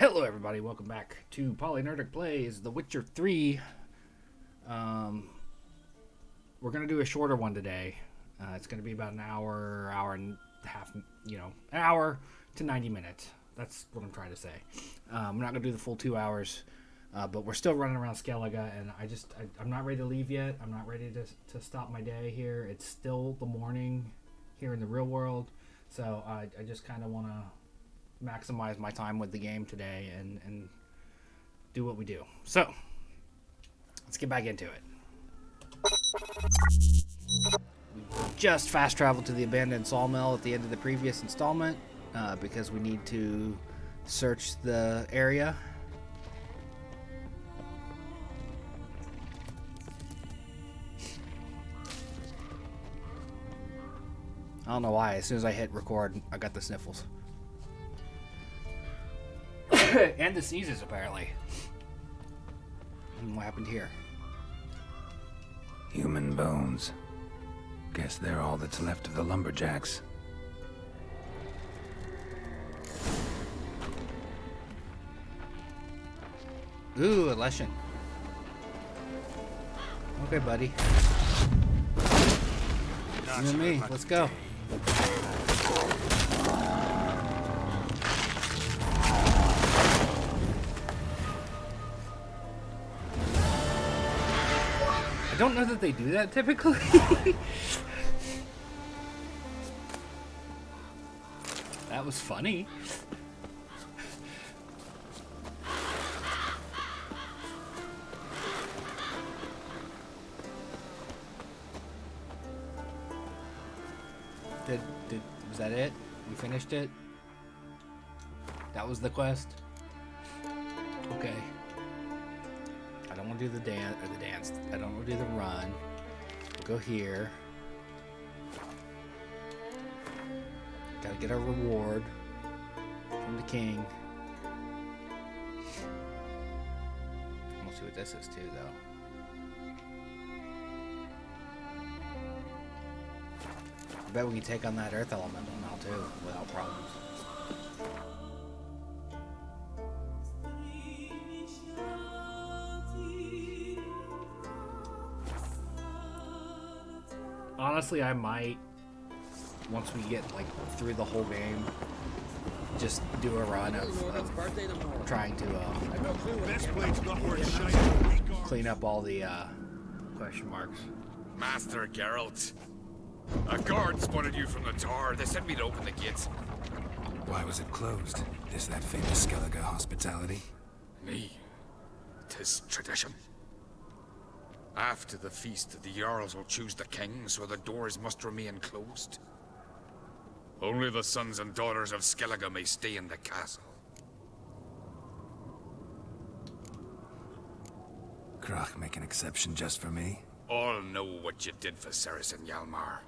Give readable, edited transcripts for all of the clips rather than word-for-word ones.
Hello everybody, welcome back to Polynerdic Plays The Witcher 3. We're going to do a shorter one today. It's going to be about an hour and a half, an hour to 90 minutes. That's what I'm trying to say. I'm not going to do the full 2 hours, but we're still running around Skellige, and I'm not ready to leave yet. I'm not ready to stop my day here. It's still the morning here in the real world, so I just kind of want to maximize my time with the game today and do what we do. So let's get back into it. We just fast traveled to the abandoned sawmill at the end of the previous installment because we need to search the area. I don't know why, as soon as I hit record I got the sniffles. And the sneezes, apparently. And what happened here? Human bones. Guess they're all that's left of the lumberjacks. Ooh, a lesson. Okay, buddy. You and me, let's go. I don't know that they do that typically. That was funny. Was that it? We finished it? That was the quest? Okay. I don't want to do the dance. I don't want to do the run. We'll go here. Gotta get our reward from the king. We'll see what this is too, though. I bet we can take on that earth elemental now too, without problems. Honestly, I might, once we get through the whole game, just do a run of trying to clean up all the question marks. Master Geralt, a guard spotted you from the tower. They said we'd open the gates. Why was it closed? Is that famous Skellige hospitality? Me. 'Tis tradition. After the feast, the Jarls will choose the king, so the doors must remain closed. Only the sons and daughters of Skellige may stay in the castle. Krach make an exception just for me? All know what you did for Saracen Hjalmar.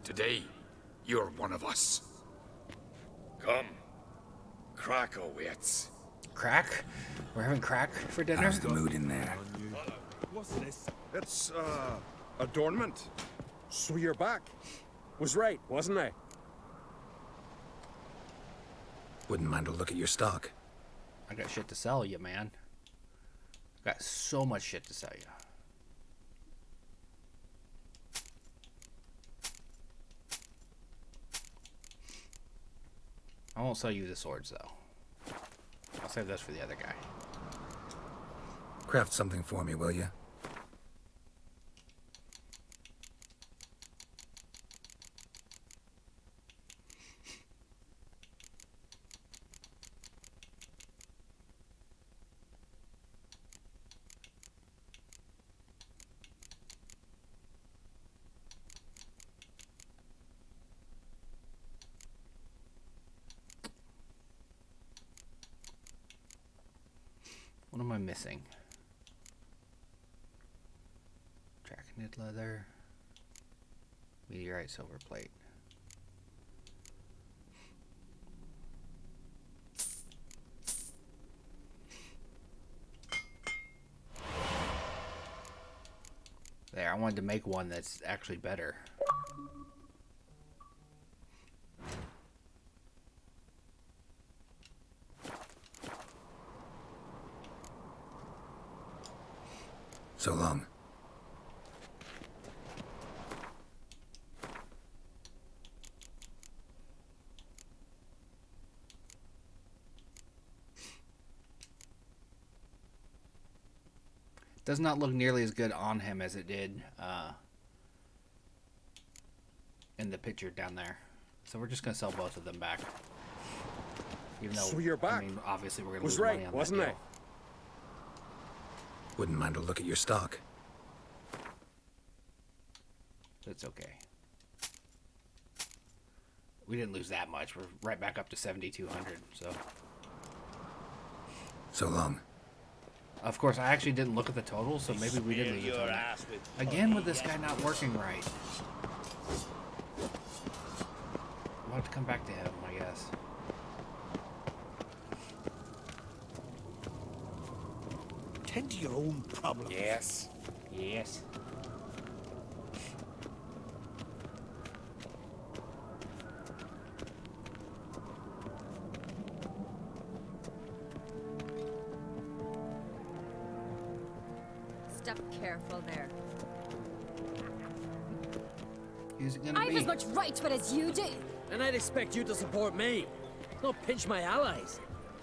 Today, you're one of us. Come. Crack awaits. Crack? We're having crack for dinner? How's the mood in there? What's this? It's, adornment. So you're back. Was right, wasn't I? Wouldn't mind a look at your stock. I got shit to sell you, man. I got so much shit to sell you. I won't sell you the swords, though. I'll save those for the other guy. Craft something for me, will you? What am I missing? Knit leather, meteorite silver plate. There, I wanted to make one that's actually better. So long. Does not look nearly as good on him as it did in the picture down there. So we're just going to sell both of them back. Even though, So you're back. I mean, obviously we're going to Was lose money right, on wasn't that I? deal. Wouldn't mind a look at your stock. It's okay. We didn't lose that much. We're right back up to 7,200. So, So long. of course, I actually didn't look at the total, so maybe we did lose a ton. Again, with this guy not working right. We'll have to come back to him, I guess. Tend to your own problems. Yes. Yes. Step careful there. Who's it gonna I've be? as much right to it as you do. And I'd expect you to support me, not pinch my allies.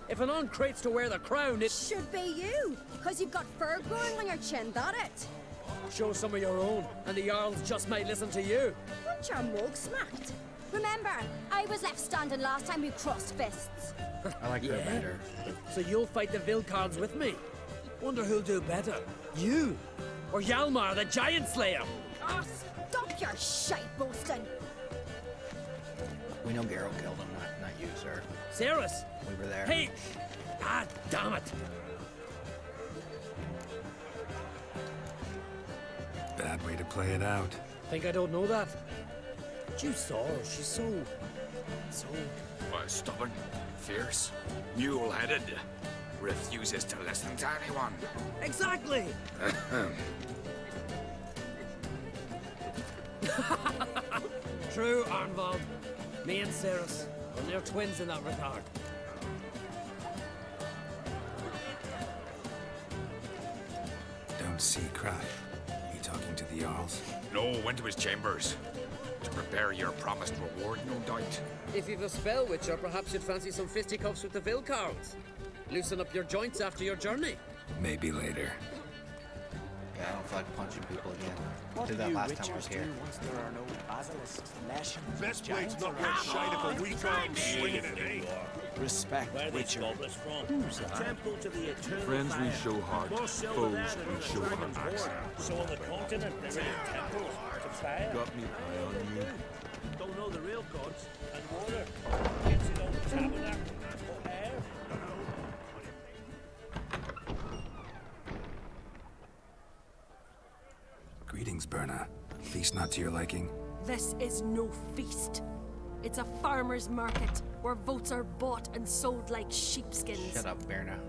If an on-crate's to wear the crown, it Should be you, because you've got fur growing on your chin, that it? shows some of your own, and the Jarls just might listen to you. Want your mug smacked? Remember, I was left standing last time we crossed fists. I like her better. So you'll fight the Vilcards with me. Wonder who'll do better, you or Hjalmar the Giant Slayer? Oh, stop your shite boasting. We know Geralt killed him, not you, sir. Cerys? We were there. Hey! Ah, damn it! Bad way to play it out. Think I don't know that? But you saw her. She's so... Stubborn, fierce, mule-headed. Refuses to listen to anyone. Exactly! True, Arnvald. Me and Cerys. And they're twins in that regard. Don't see cry. He talking to the Jarls? No, went to his chambers. To prepare your promised reward, no doubt. If you've a spell, Witcher, perhaps you'd fancy some fisticuffs with the Vilcards. Loosen up your joints after your journey. Maybe later. Yeah, I don't feel like punching people again. What Did do that you last time I was witchers here. do once there are no basilisks, lashings, Best giants, plate's not or worth shite if a weak arm swinging it, eh? respect, Witcher. Temple to the eternal Friends we fire. show heart, More foes silver than we in the show dragon's heart. board. So on the continent there ain't temples to fire. Got me eye on you. Don't know the real gods and water. Gets it on the tabernacle for air. Greetings, Berna. Feast not to your liking? This is no feast. It's a farmer's market where votes are bought and sold like sheepskins. Shut up, Berna.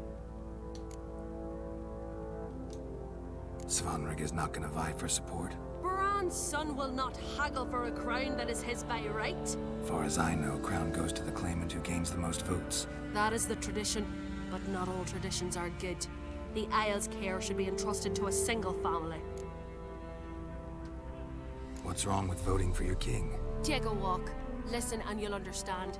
Svanrig is not gonna vie for support. Bran's son will not haggle for a crown that is his by right. Far as I know, crown goes to the claimant who gains the most votes. That is the tradition, but not all traditions are good. The Isle's care should be entrusted to a single family. What's wrong with voting for your king? Take a walk. Listen and you'll understand.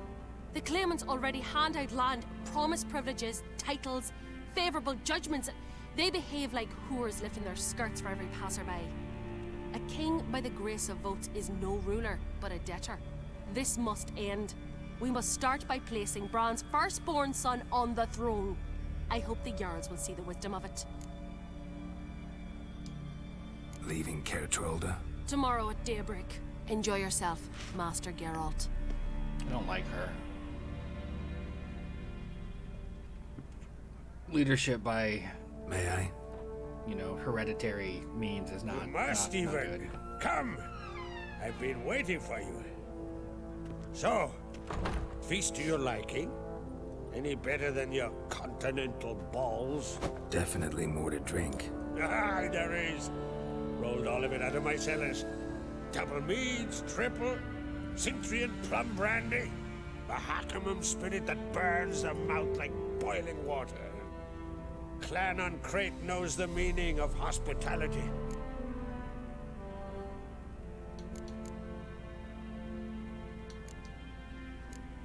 The claimants already hand out land, promise privileges, titles, favourable judgments. They behave like whores lifting their skirts for every passerby. A king by the grace of votes is no ruler, but a debtor. This must end. We must start by placing Bran's firstborn son on the throne. I hope the Jarls will see the wisdom of it. Leaving Caer Trolda? Tomorrow at daybreak. Enjoy yourself, Master Geralt. I don't like her. Leadership by, May I? hereditary means is not, Must not even. good. Come. I've been waiting for you. So, feast to your liking? Any better than your continental balls? Definitely more to drink. Ah, there is. Rolled all of it out of my cellars. Double meads, triple, Cintrian plum brandy, a Hackamum spirit that burns the mouth like boiling water. clan on Crete knows the meaning of hospitality.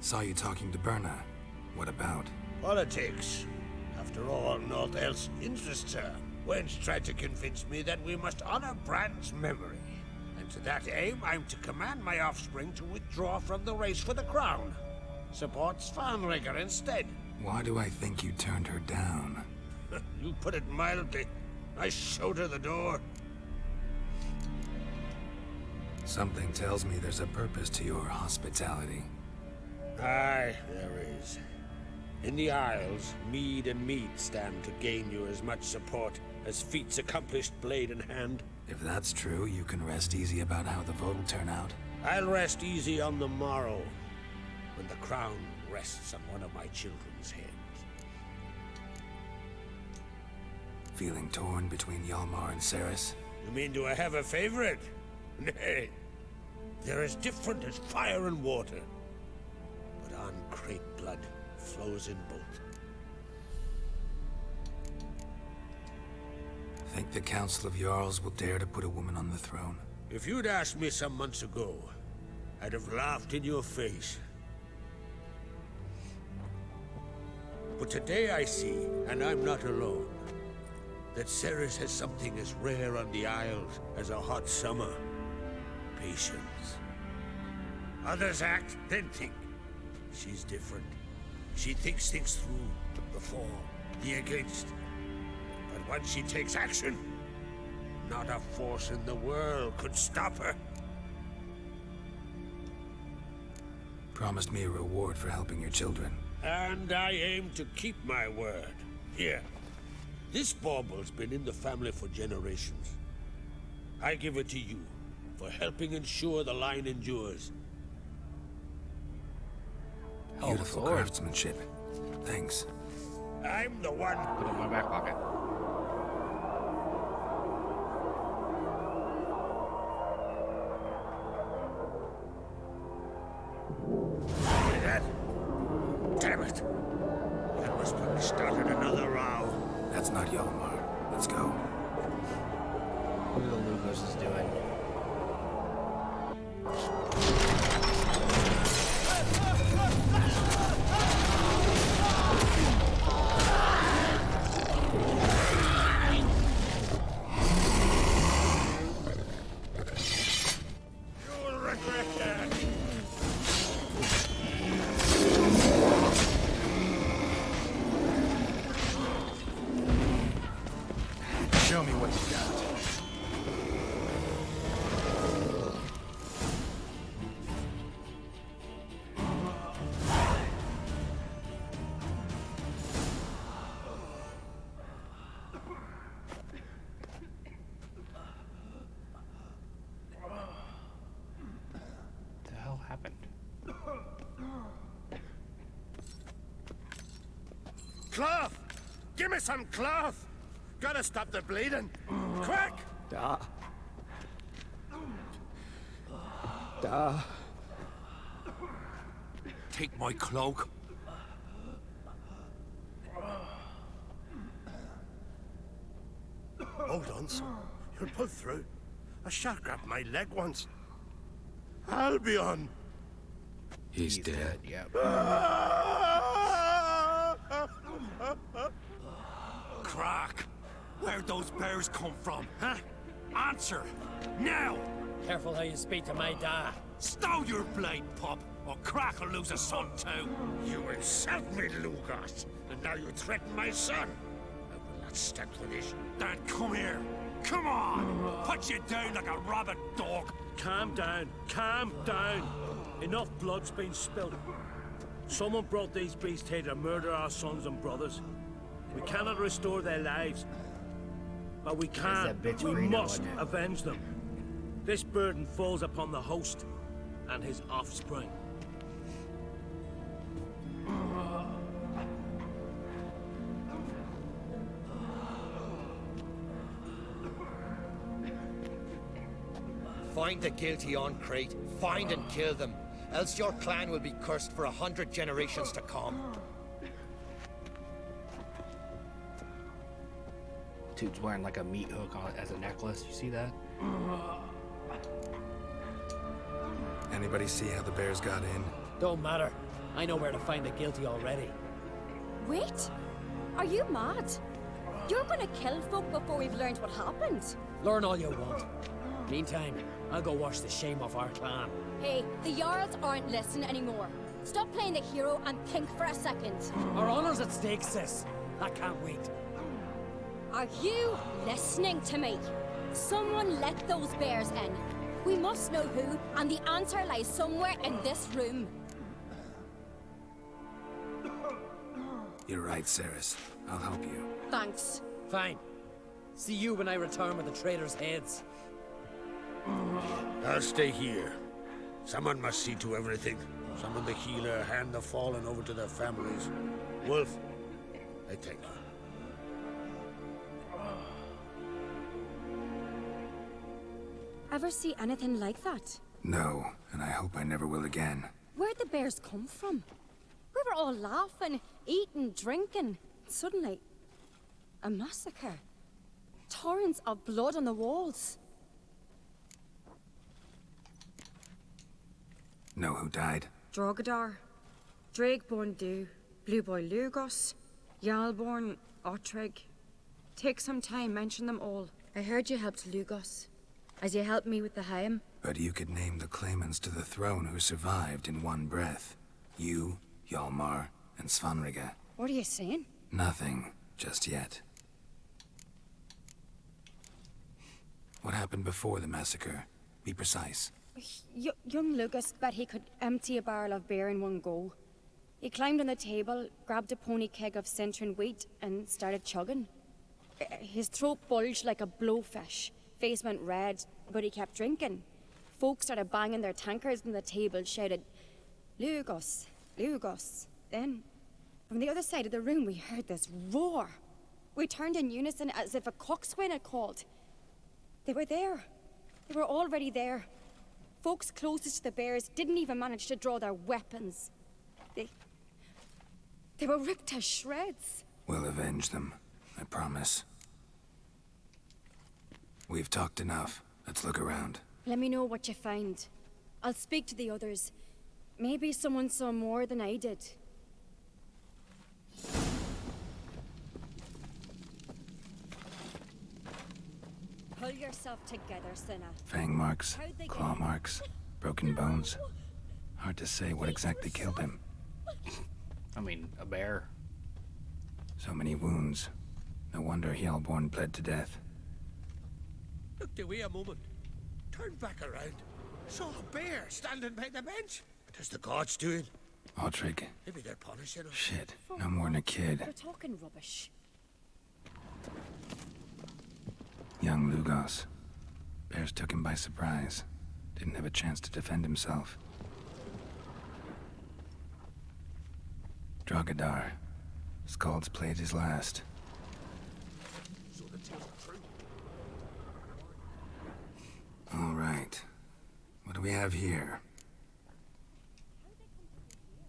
Saw you talking to Berna. What about? Politics. After all, naught else interests her. Wench tried to convince me that we must honor Brand's memory. And to that aim, I'm to command my offspring to withdraw from the race for the crown. Support Svanrigger instead. Why do I think you turned her down? You put it mildly. I showed her the door. Something tells me there's a purpose to your hospitality. Aye, there is. In the Isles, mead and mead stand to gain you as much support as feats accomplished blade in hand. If that's true, you can rest easy about how the vote will turn out. I'll rest easy on the morrow, when the crown rests on one of my children's heads. Feeling torn between Hjalmar and Ceres? You mean do I have a favorite? Nay. They're as different as fire and water. But on Crete blood flows in both. Think the Council of Jarls will dare to put a woman on the throne? If you'd asked me some months ago, I'd have laughed in your face. But today I see, and I'm not alone, that Ceres has something as rare on the Isles as a hot summer. Patience. Others act, then think. She's different. She thinks things through, the for, the against. But once she takes action, not a force in the world could stop her. Promised me a reward for helping your children. And I aim to keep my word. Here. This bauble's been in the family for generations. I give it to you, for helping ensure the line endures. Beautiful craftsmanship. Thanks. I'm the one. Put it in my back pocket. Hear that? Damn it! That must have started another row. That's not Hjalmar. Let's go. What are the Lugos is doing? You'll regret that. Show me what you got. The hell happened? Cloth! Give me some cloth! Gotta stop the bleeding. Quick! Take my cloak. Hold on, son. You'll pull through. A shark grabbed my leg once. Albion! He's dead. Yep. Crack! Where'd those bears come from, huh? Answer! Now! Careful how you speak to my dad. Stow your blade, pup, or Crack will lose a son too. You insult me, Lugos, and now you threaten my son. I will not stand for this. Then come here. Come on! Put you down like a rabid dog. Calm down. Calm down. Enough blood's been spilled. Someone brought these beasts here to murder our sons and brothers. We cannot restore their lives. But we can. that bitch We Reno, must isn't it? avenge them. This burden falls upon the host and his offspring. Find the guilty on Crete. Find and kill them. Else your clan will be cursed for 100 generations to come. Dude's wearing like a meat hook on it as a necklace. You see that? Anybody see how the bears got in? Don't matter. I know where to find the guilty already. Wait! Are you mad? You're gonna kill folk before we've learned what happened? Learn all you want. Meantime, I'll go wash the shame off our clan. Hey, the Jarls aren't listening anymore. Stop playing the hero and think for a second. Our honor's at stake, sis. I can't wait. Are you listening to me? Someone let those bears in. We must know who, and the answer lies somewhere in this room. You're right, Ceres. I'll help you. Thanks. Fine. See you when I return with the traitors' heads. I'll stay here. Someone must see to everything. Summon the healer, hand the fallen over to their families. Wolf, I thank you. Ever see anything like that? No, and I hope I never will again. Where'd the bears come from? We were all laughing, eating, drinking. Suddenly, a massacre. Torrents of blood on the walls. Know who died? Drogadar, Drakeborn Du, Blue Boy Lugos, Yalborn, Ottrig. Take some time, mention them all. I heard you helped Lugos, as you helped me with the Haim. But you could name the claimants to the throne who survived in one breath. You, Hjalmar, and Svanrige. What are you saying? Nothing, just yet. What happened before the massacre? Be precise. Young Lucas bet he could empty a barrel of beer in one go. He climbed on the table, grabbed a pony keg of Centron wheat, and started chugging. His throat bulged like a blowfish. Face went red, but he kept drinking. Folks started banging their tankards on the table, shouted, "Lugos, Lugos." Then, from the other side of the room, we heard this roar. We turned in unison as if a coxswain had called. They were there. They were already there. Folks closest to the bears didn't even manage to draw their weapons. They were ripped to shreds. We'll avenge them, I promise. We've talked enough. Let's look around. Let me know what you find. I'll speak to the others. Maybe someone saw more than I did. Pull yourself together, Cinna. Fang marks, claw marks, broken bones. Hard to say what exactly killed him. I mean, a bear. So many wounds. No wonder Hjalborn bled to death. Looked away a moment. Turned back around. Saw a bear standing by the bench. What is the gods doing? Ottrig. Maybe they're punishing us. Shit, no more than a kid. They're talking rubbish. Young Lugos. Bears took him by surprise. Didn't have a chance to defend himself. Drogadar. Skald's played his last. So the tales are true. All right. What do we have here?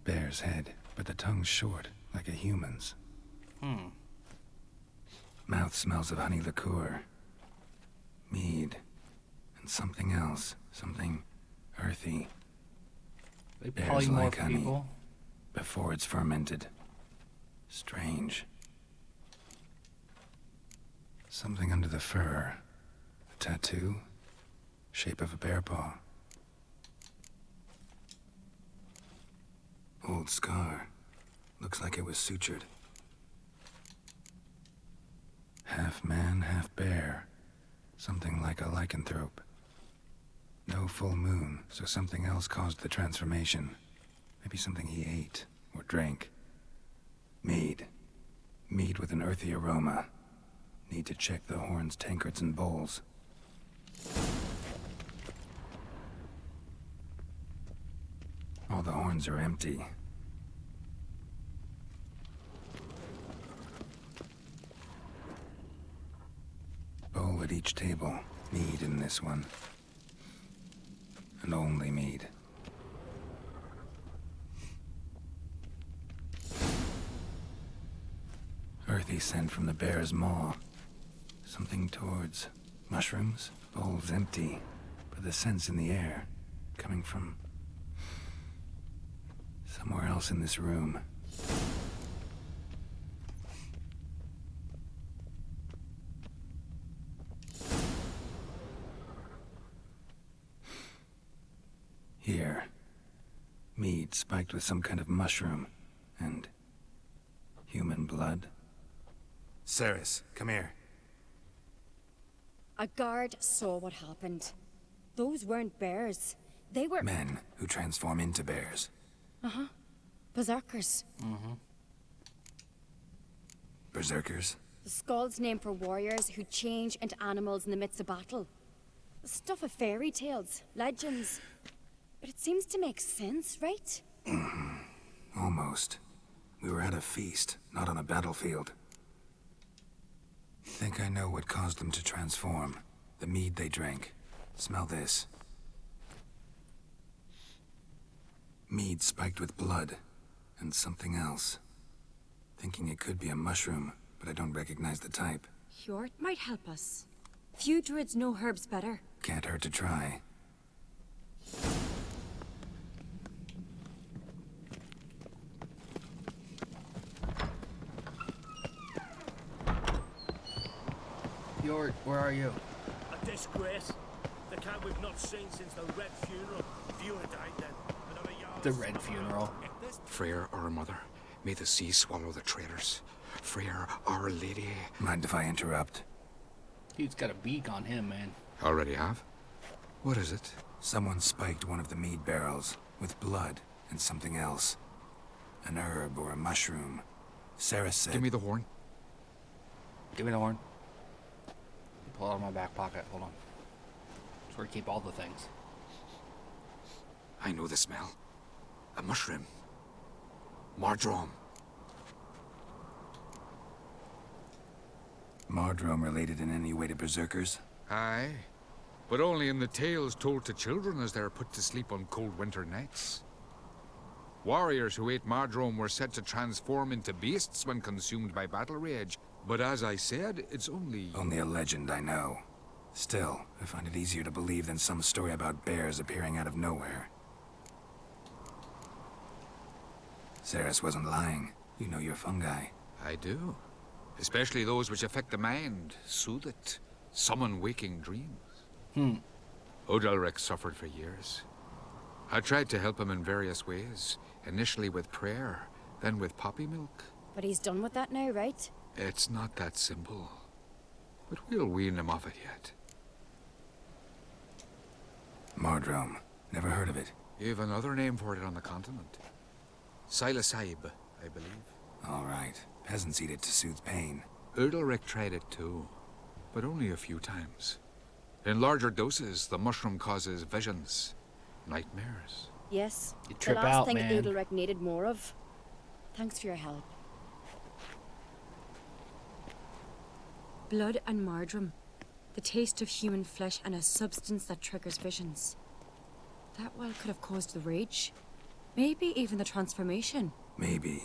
Bear's head, but the tongue's short, like a human's. Mouth smells of honey liqueur. Mead. And something else. Something earthy. They Bears like polymorph honey. people. Before it's fermented. Strange. Something under the fur. A tattoo. Shape of a bear paw. Old scar. Looks like it was sutured. Half man, half bear. Something like a lycanthrope. No full moon, so something else caused the transformation. Maybe something he ate or drank. Mead. Mead with an earthy aroma. Need to check the horns, tankards, and bowls. All the horns are empty. Bowl at each table. Mead in this one. And only mead. Earthy scent from the bear's maw. Something towards mushrooms. Bowl's empty, but the scent's in the air, coming from somewhere else in this room. Here. Mead spiked with some kind of mushroom. And human blood. Ceres, come here. A guard saw what happened. Those weren't bears. They were... Men who transform into bears. Uh-huh. Berserkers. Mm-hmm. Berserkers? The Skald's name for warriors who change into animals in the midst of battle. The stuff of fairy tales, legends. But it seems to make sense, right? Almost. We were at a feast, not on a battlefield. Think I know what caused them to transform. The mead they drank. Smell this. Mead spiked with blood. And something else. Thinking it could be a mushroom, but I don't recognize the type. Hjort might help us. Few druids know herbs better. Can't hurt to try. Yort, where are you? A disgrace. The cat we've not seen since the Red Funeral. Few had died then. Another yard. The Red Funeral. Freyr, our mother, may the sea swallow the traitors. Freyr, our lady. Mind if I interrupt? Dude's got a beak on him, man. Already have? What is it? Someone spiked one of the mead barrels with blood and something else. An herb or a mushroom. Sarah said... Give me the horn. Give me the horn. Pull it out of my back pocket. Hold on. That's where I keep all the things. I know the smell. A mushroom. Mardrome. Mardrome related in any way to berserkers? Aye. But only in the tales told to children as they are put to sleep on cold winter nights. Warriors who ate Mardrome were said to transform into beasts when consumed by battle rage. But as I said, it's only... Only a legend, I know. Still, I find it easier to believe than some story about bears appearing out of nowhere. Ceres wasn't lying. You know your fungi. I do. Especially those which affect the mind, soothe it, summon waking dreams. Odalric suffered for years. I tried to help him in various ways, initially with prayer, then with poppy milk. But he's done with that now, right? It's not that simple. But we'll wean him off it yet. Mardrome. Never heard of it. You've another name for it on the continent. Silasaib, I believe. All right. Peasants eat it to soothe pain. Udalric tried it too, but only a few times. In larger doses, the mushroom causes visions, nightmares. Yes. You trip the last out, thing man. Udalric needed more of. Thanks for your help. Blood and Mardrome. The taste of human flesh and a substance that triggers visions. That well could have caused the rage. Maybe even the transformation. Maybe.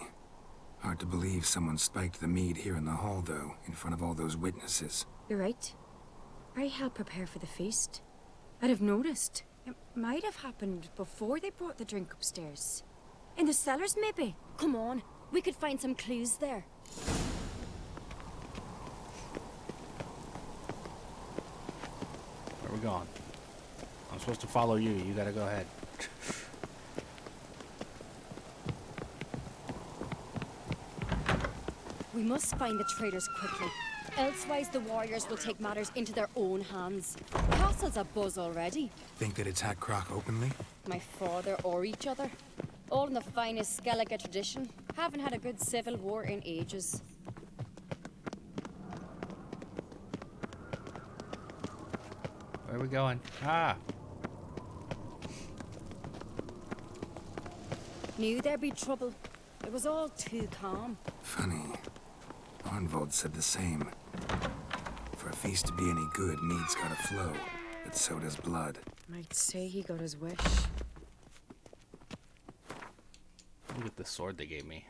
Hard to believe someone spiked the mead here in the hall, though, in front of all those witnesses. You're right. I helped prepare for the feast. I'd have noticed. It might have happened before they brought the drink upstairs. In the cellars, maybe? Come on. We could find some clues there. Where are we going? I'm supposed to follow you. You gotta go ahead. We must find the traitors quickly. Elsewise, the warriors will take matters into their own hands. The castle's abuzz already. Think they'd attack Croc openly? My father or each other. All in the finest Skellige tradition. Haven't had a good civil war in ages. Where are we going? Ah! Knew there'd be trouble. It was all too calm. Funny. Arnvold said the same. For a feast to be any good, mead's gotta flow. But so does blood. Might say he got his wish. Look at the sword they gave me.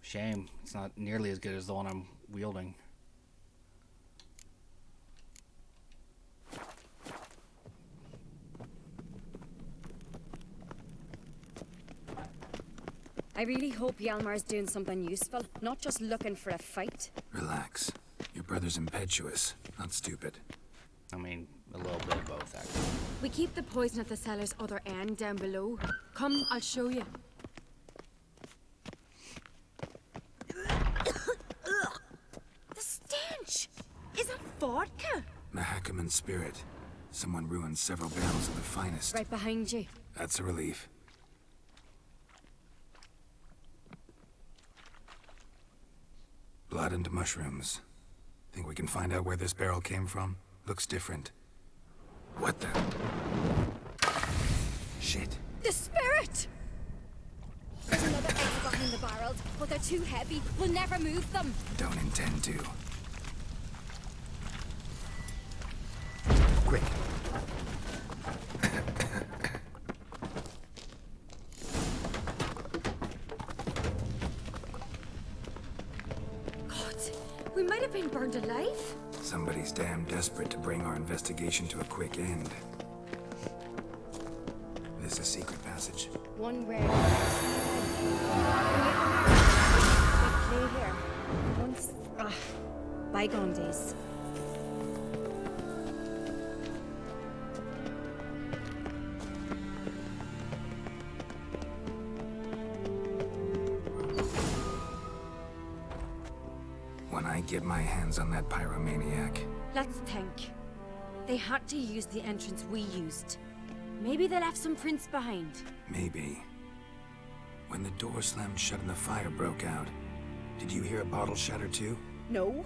Shame. It's not nearly as good as the one I'm wielding. I really hope Hjalmar's doing something useful, not just looking for a fight. Relax. Your brother's impetuous, not stupid. I mean, a little bit of both, actually. We keep the poison at the cellar's other end down below. Come, I'll show you. The stench! Is it vodka? Mahakaman spirit. Someone ruined several barrels of the finest. Right behind you. That's a relief. Blood and mushrooms. Think we can find out where this barrel came from? Looks different. What the? Shit. The spirit! There's another exit behind the barrels, but they're too heavy. We'll never move them. Don't intend to. Quick. God, we might have been burned alive. Somebody's damn desperate to bring our investigation to a quick end. This is a secret passage. One where... They play here. Once... bygone days. When I get my hands on that pyromaniac... Let's think. They had to use the entrance we used. Maybe they left some prints behind. Maybe. When the door slammed shut and the fire broke out, did you hear a bottle shatter too? No,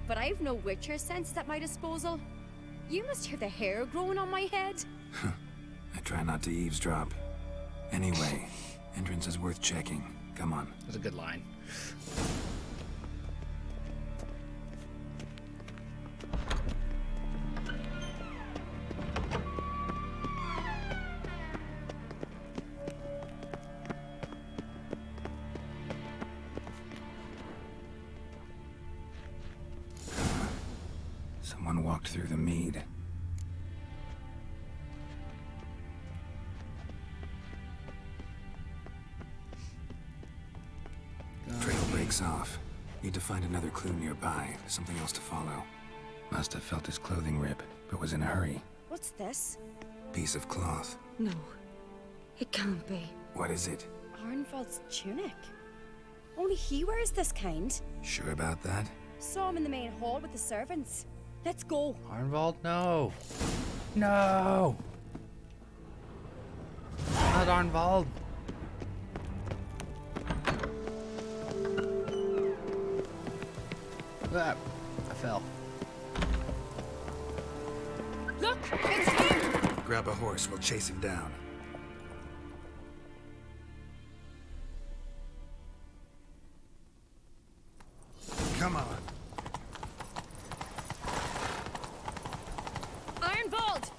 but I've no Witcher sense at my disposal. You must hear the hair growing on my head. I try not to eavesdrop. Anyway, entrance is worth checking. Come on. That's a good line. Someone walked through the mead. Trail breaks off. Need to find another clue nearby. Something else to follow. Must have felt his clothing rip, but was in a hurry. What's this? Piece of cloth. No, it can't be. What is it? Arnvald's tunic. Only he wears this kind. Sure about that? Saw him in the main hall with the servants. Let's go. Arnvald? No. No! Not Arnvald. Ah, I fell. Look! It's him! Grab a horse, we'll chase him down. Come on. Arnvald!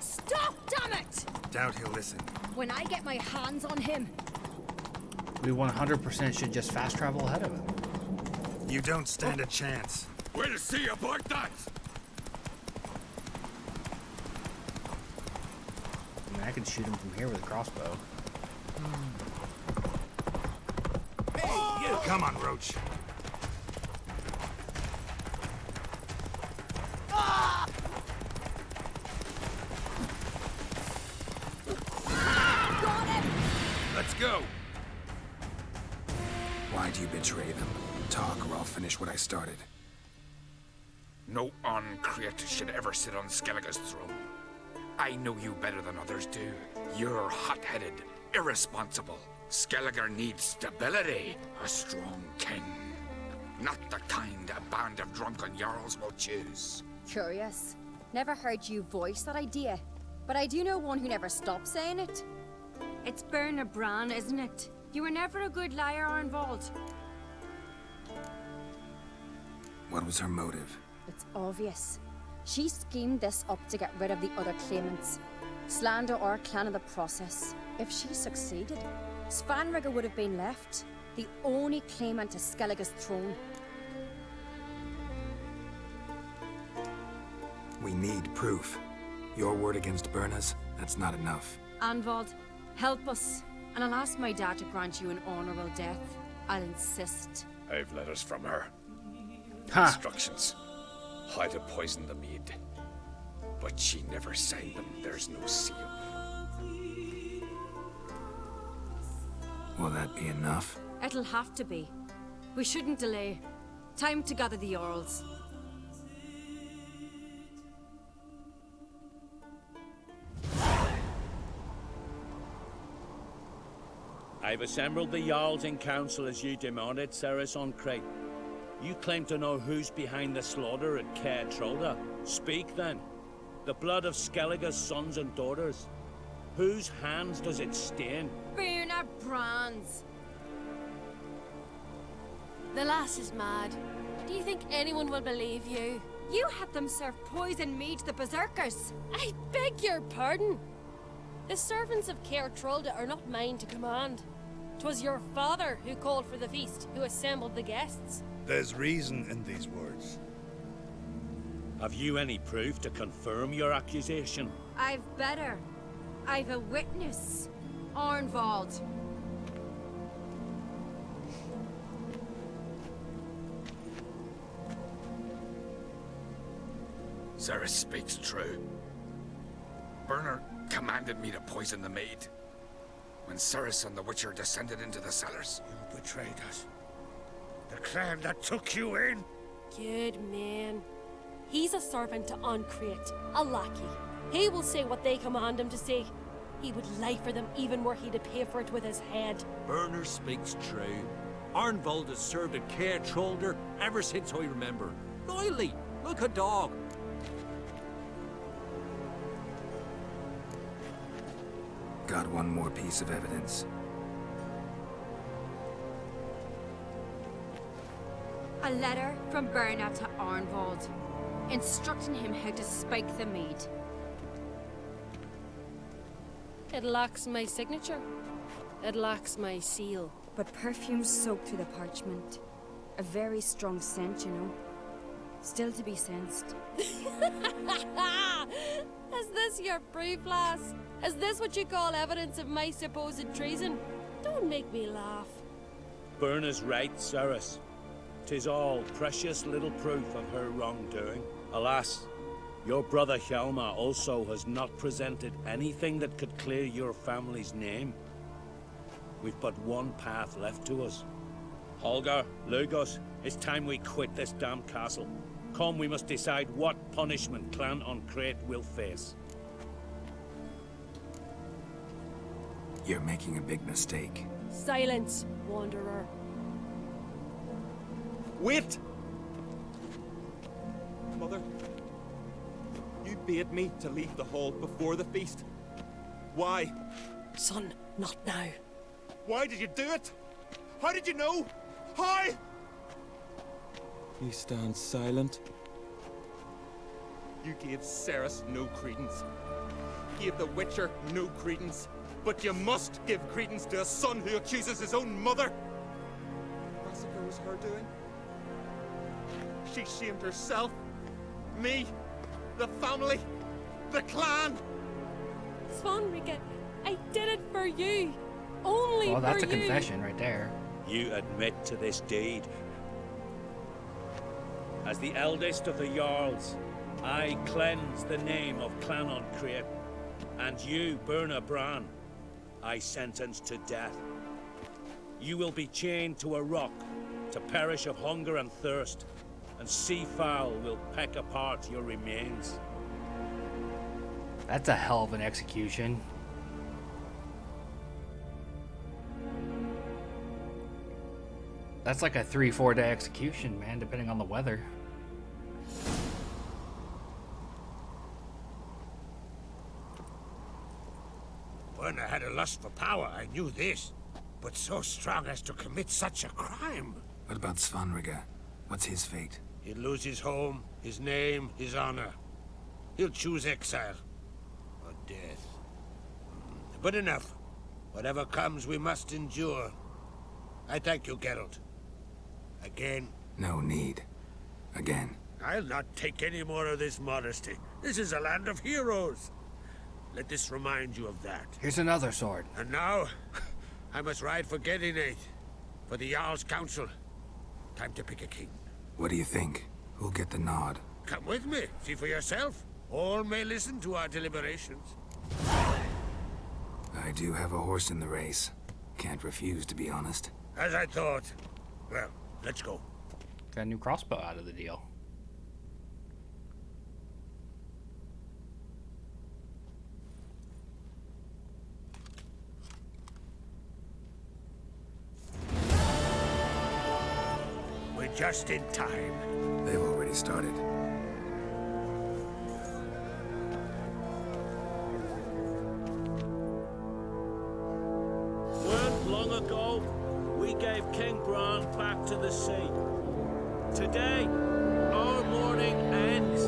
Stop, damn it! Doubt he'll listen. When I get my hands on him. We 100% should just fast travel ahead of him. You don't stand a chance. We'll see about that! I mean, I could shoot him from here with a crossbow. Hey, you! Come on, Roach. Got him! Let's go! Why'd you betray them? Talk or I'll finish what I started. No uncreate should ever sit on Skellige's throne. I know you better than others do. You're hot-headed, irresponsible. Skellige needs stability, a strong king. Not the kind a band of drunken jarls will choose. Curious. Never heard you voice that idea. But I do know one who never stops saying it. It's Berna Bran, isn't it? You were never a good liar, Arnvald. What was her motive? It's obvious. She schemed this up to get rid of the other claimants. Slander our clan in the process. If she succeeded, Svanrigger would have been left. The only claimant to Skellige's throne. We need proof. Your word against Berna's, that's not enough. Anvald, help us. And I'll ask my dad to grant you an honorable death. I'll insist. I've letters from her. Ha! Instructions. How to poison the mead. But she never signed them. There's no seal. Will that be enough? It'll have to be. We shouldn't delay. Time to gather the Jarls. I've assembled the Jarls in council as you demanded, Ceres on Crate. You claim to know who's behind the slaughter at Caer Trolda. Speak then. The blood of Skellige's sons and daughters. Whose hands does it stain? Berna Brands. The lass is mad. Do you think anyone will believe you? You had them serve poison mead to the berserkers. I beg your pardon. The servants of Caer Trolda are not mine to command. 'Twas your father who called for the feast, who assembled the guests. There's reason in these words. Have you any proof to confirm your accusation? I've better. I've a witness. Arnvald. Ceres speaks true. Berner commanded me to poison the maid. When Ceres and the Witcher descended into the cellars. You betrayed us. The clan that took you in. Good man. He's a servant to Uncreate, a lackey. He will say what they command him to say. He would lie for them even were he to pay for it with his head. Berner speaks true. Arnvald has served at Caer Trolder ever since I remember. Loyally, like a dog. Got one more piece of evidence. A letter from Berna to Arnvald, instructing him how to spike the mead. It lacks my signature. It lacks my seal. But perfume soaked through the parchment. A very strong scent, you know. Still to be sensed. Is this your proof, lass? Is this what you call evidence of my supposed treason? Don't make me laugh. Berna's right, Ceres. 'Tis all precious little proof of her wrongdoing. Alas, your brother Hjalmar also has not presented anything that could clear your family's name. We've but one path left to us. Holger, Lugos, it's time we quit this damn castle. Come, we must decide what punishment Clan Uncreate will face. You're making a big mistake. Silence, wanderer. Wait! Mother, you bade me to leave the hall before the feast. Why? Son, not now. Why did you do it? How did you know? How? You stand silent. You gave Ceres no credence. Gave the Witcher no credence. But you must give credence to a son who accuses his own mother. The massacre was her doing. She shamed herself, me, the family, the clan. Svanrika, I did it for you. Only for you. Well, that's a confession right there. You admit to this deed. As the eldest of the Jarls, I cleanse the name of Clan Uncreate, and you, Berna Bran, I sentence to death. You will be chained to a rock to perish of hunger and thirst, and sea fowl will peck apart your remains. That's a hell of an execution. That's like a 3-4 day execution, man, depending on the weather. Berna had a lust for power, I knew this. But so strong as to commit such a crime. What about Svanrika? What's his fate? He'll lose his home, his name, his honor. He'll choose exile. Or death. But enough. Whatever comes, we must endure. I thank you, Geralt. Again. No need. Again. I'll not take any more of this modesty. This is a land of heroes. Let this remind you of that. Here's another sword. And now, I must ride for Gedinate, for the Jarl's Council. Time to pick a king. What do you think? Who'll get the nod? Come with me, see for yourself. All may listen to our deliberations. I do have a horse in the race. Can't refuse, to be honest. As I thought. Well, let's go. Got a new crossbow out of the deal. We're just in time. They've already started. Weren't long ago, we gave King Bran back to the sea. Today, our mourning ends.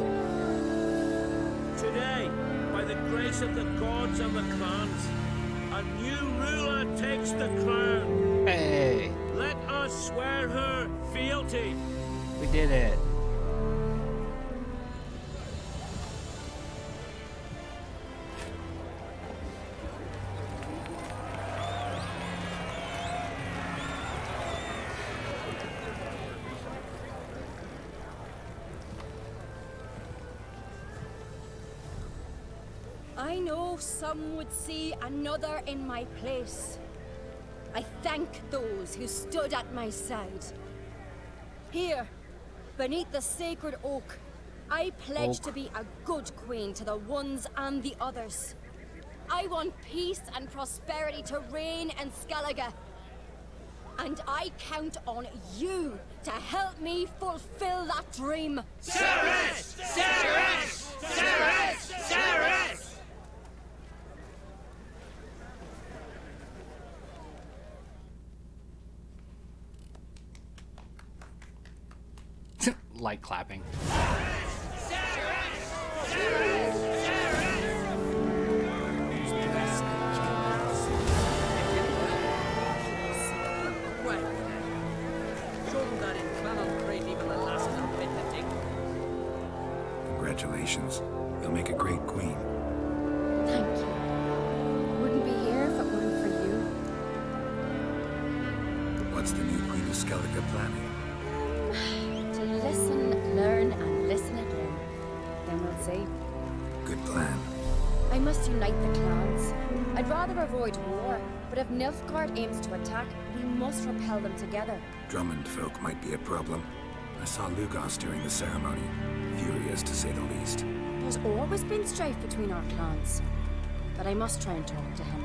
Today, by the grace of the gods and the clans, a new ruler takes the crown. Hey! Let us swear her fealty. We did it. I know some would see another in my place. I thank those who stood at my side. Here, beneath the sacred oak, I pledge to be a good queen to the ones and the others. I want peace and prosperity to reign in Skellige. And I count on you to help me fulfill that dream. Ceres! Ceres! Ceres! Ceres! Light clapping. Congratulations. You'll make a great queen. Thank you. Wouldn't be here if it weren't for you. What's the new Queen of Skellige planning? To listen, learn, and listen again. Then we'll see. Good plan. I must unite the clans. I'd rather avoid war, but if Nilfgaard aims to attack, we must repel them together. Drummond folk might be a problem. I saw Lugos during the ceremony. Furious, to say the least. There's always been strife between our clans. But I must try and talk to him.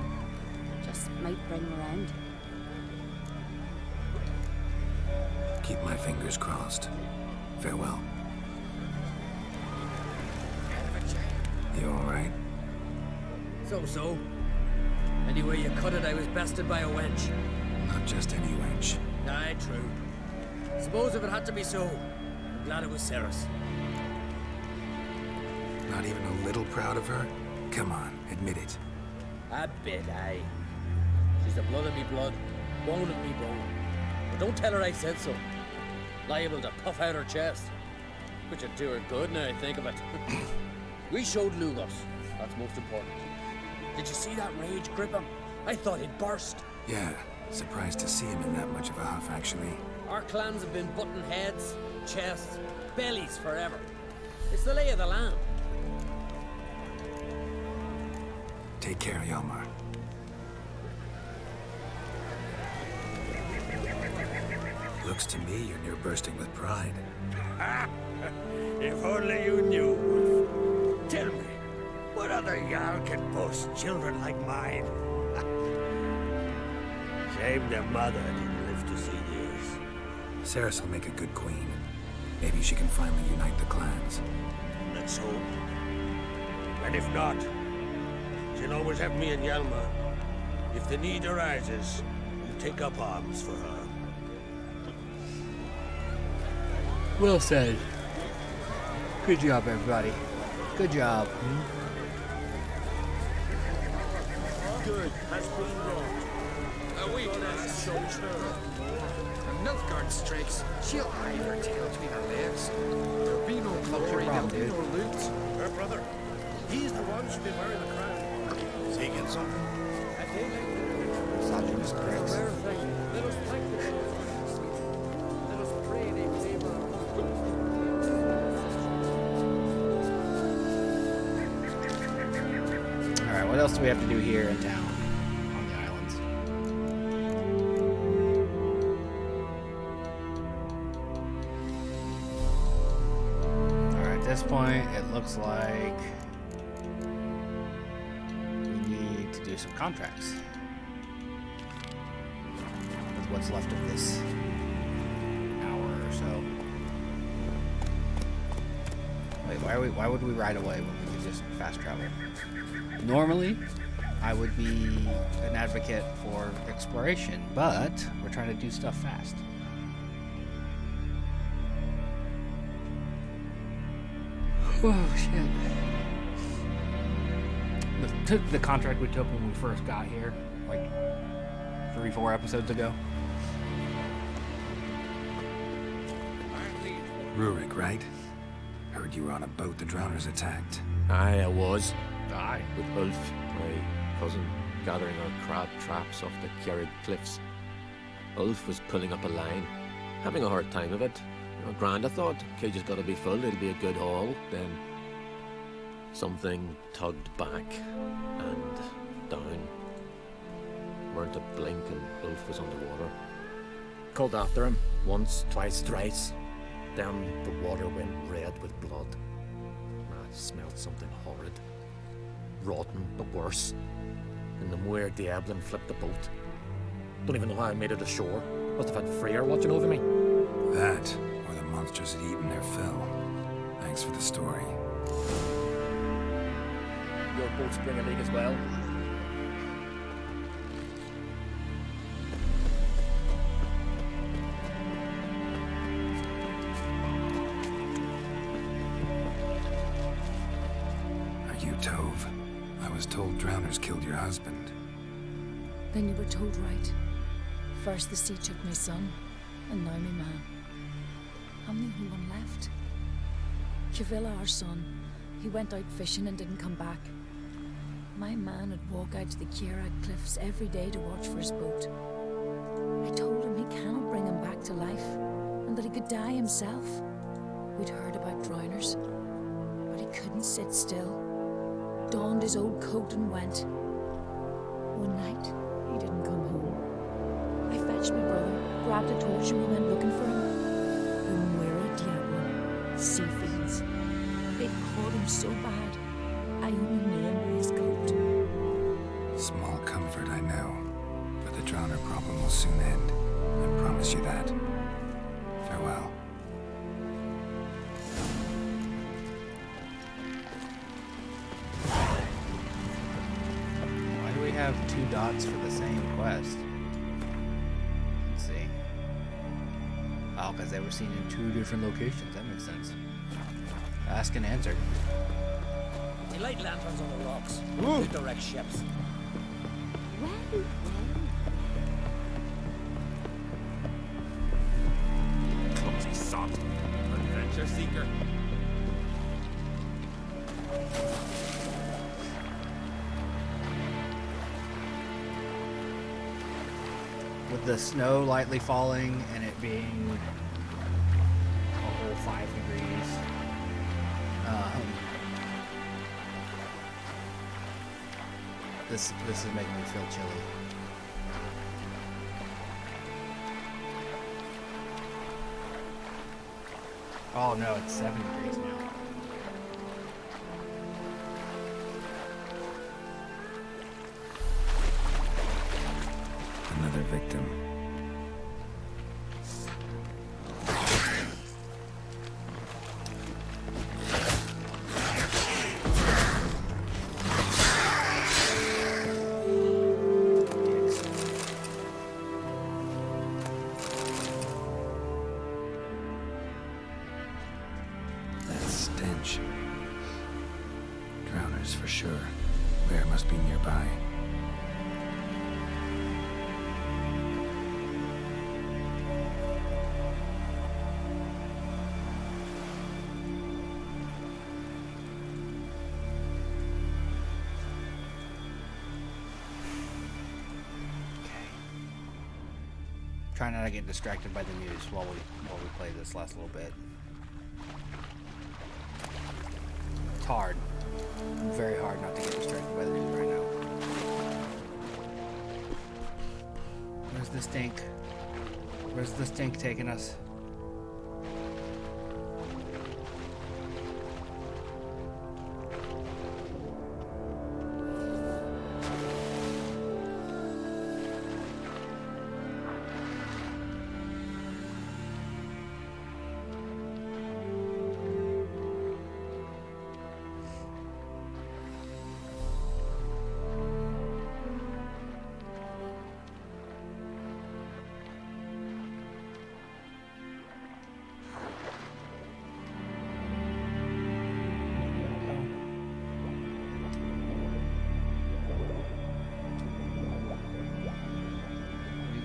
Just might bring him around. Keep my fingers crossed. Farewell. You alright? So. Anyway you cut it, I was bested by a wench. Not just any wench. Aye, true. Suppose if it had to be so, I'm glad it was Ceres. Not even a little proud of her? Come on, admit it. A bit, aye. She's the blood of me blood, bone of me bone. But don't tell her I said so. Liable to puff out her chest. Which would do her good now I think of it. We showed Lugos. That's most important. Did you see that rage grip him? I thought he'd burst. Yeah, surprised to see him in that much of a huff, actually. Our clans have been butting heads, chests, bellies forever. It's the lay of the land. Take care, Hjalmar. Looks to me you're near bursting with pride. If only you knew, Wolf. Tell me, what other Jarl can boast children like mine? Shame their mother didn't live to see this. Ceres will make a good queen. Maybe she can finally unite the clans. Let's hope. And if not, she'll always have me and Hjalmar. If the need arises, we'll take up arms for her. Well said. Good job, everybody. Good job. Good has been wrought. A week has so true. Nilfgaard strikes, she'll hide her tail between her legs. There'll be no glory, there'll be no loot. Her brother, he's the one should be wearing the crown. Seeking something? Sergeant's pricks. Let us thank the gods. Let us pray they favor Alright, what else do we have to do here in town? On the islands. Alright, at this point, it looks like we need to do some contracts. With what's left of this hour or so. Wait, why would we ride away when we could just fast travel? Normally, I would be an advocate for exploration, but we're trying to do stuff fast. Oh, shit. The contract we took when we first got here, like 3-4 episodes ago. Rurik, right? Heard you were on a boat the drowners attacked. Aye, I was. Aye. With Ulf, my cousin, gathering our crab traps off the Kjerrig cliffs. Ulf was pulling up a line, having a hard time of it. Grand, I thought. Cage has got to be full, it'll be a good haul. Then something tugged back and down. Weren't a blink and Ulf was underwater. Called after him, once, twice, thrice. Then the water went red with blood. I smelled something horrid. Rotten, but worse. And the Muir Diablin flipped the boat. Don't even know how I made it ashore. Must have had Freyr watching over me. That, or the monsters had eaten their fill. Thanks for the story. Your boat's bring a leak as well. Are you Tove? I was told drowners killed your husband. Then you were told right. First the sea took my son, and now my man. I'm the only one left. Kavilla, our son, he went out fishing and didn't come back. My man would walk out to the Kjerrig cliffs every day to watch for his boat. I told him he cannot bring him back to life, and that he could die himself. We'd heard about drowners, but he couldn't sit still. Donned his old coat and went. One night, he didn't come home. I fetched my brother, grabbed a torch, and we went looking for him. The Muir Diablin, sea fiends. They'd caught him so bad, I only knew him by his coat. Small comfort, I know. But the drowner problem will soon end. I promise you that. Farewell. Why do we have 2 dots for the same quest? Let's see. Oh, because they were seen in 2 different locations. That makes sense. Asked and answered. They light lanterns on the rocks. They direct ships. Well, Clumsy sot. Adventure seeker. With the snow lightly falling and it being a whole 5 degrees, this is making me feel chilly. Oh no, it's 7 degrees now. Another victim. That stench. Drowners for sure. Bear must be nearby. Try not to get distracted by the news while we play this last little bit. It's hard. Very hard not to get distracted by the news right now. Where's the stink? Where's the stink taking us?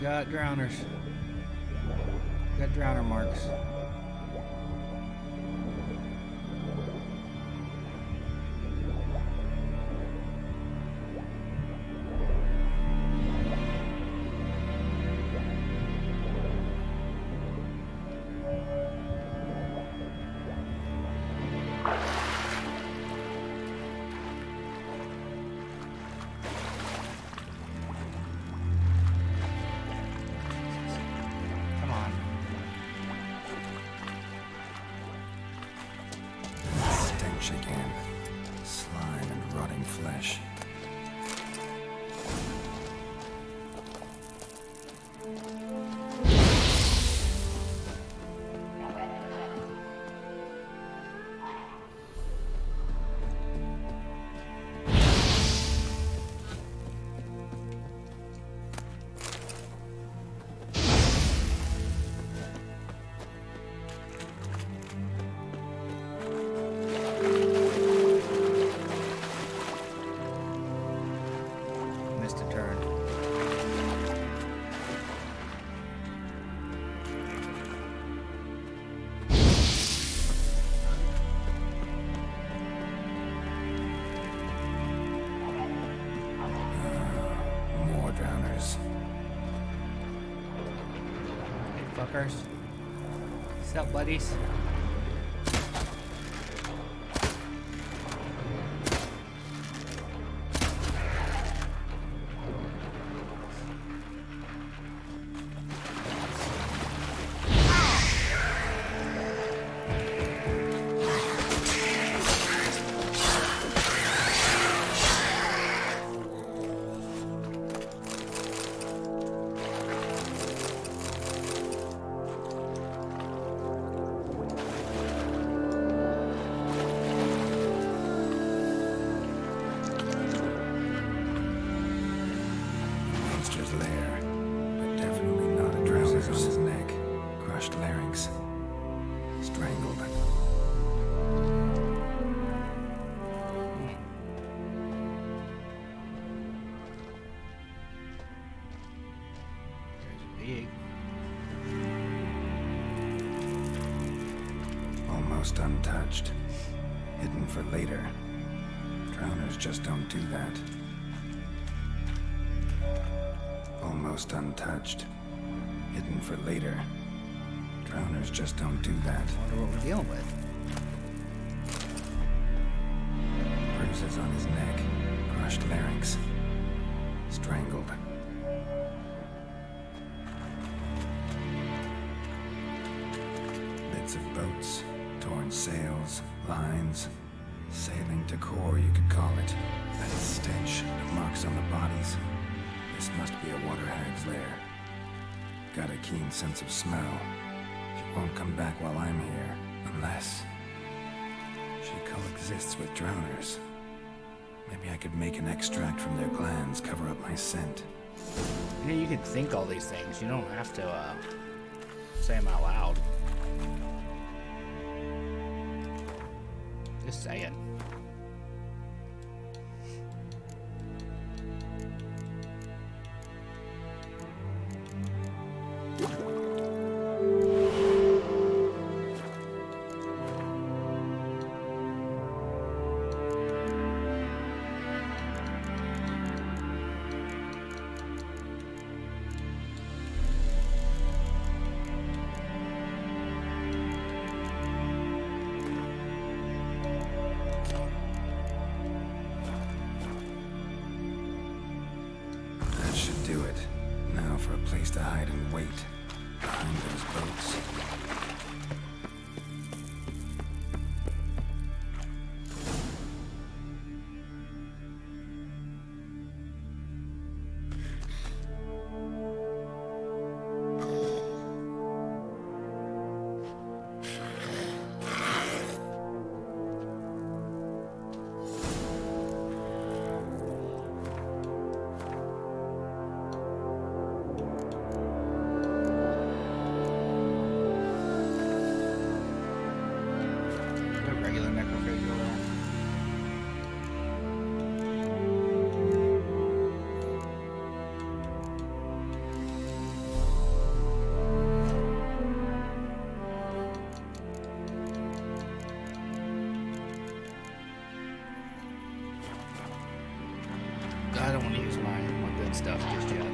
Got drowners. Got drowner marks. Again. Slime and rotting flesh. Fuckers. What's up, buddies? Almost untouched. Hidden for later. Drowners just don't do that. Almost untouched. Hidden for later. Drowners just don't do that. I wonder what we're dealing with. Bruises on his neck. Crushed larynx. Strangled. Bits of boats. Torn sails. Lines. Sailing to core, you could call it. That stench. The marks on the bodies. This must be a water hag's lair. Got a keen sense of smell. She won't come back while I'm here, unless she coexists with drowners. Maybe I could make an extract from their glands, cover up my scent. You know, you can think all these things. You don't have to say them out loud. Just saying. for a place to hide and wait behind those boats. Regular necrophage over there. I don't want to use my good stuff just yet.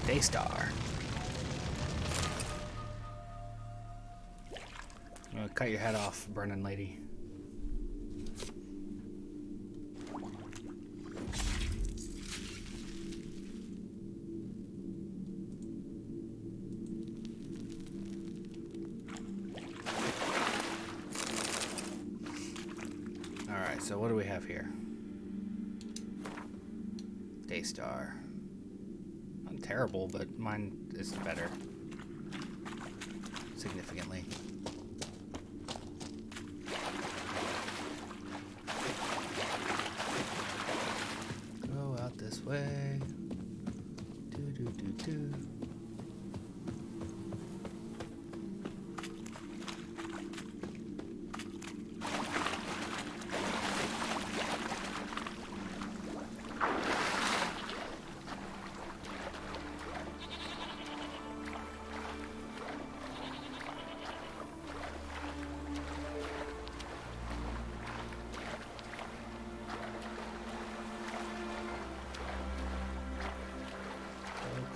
Daystar. I'm gonna cut your head off, burning lady. Alright, so what do we have here? Daystar. Not terrible, but mine is better. Significantly. Go out this way. Do.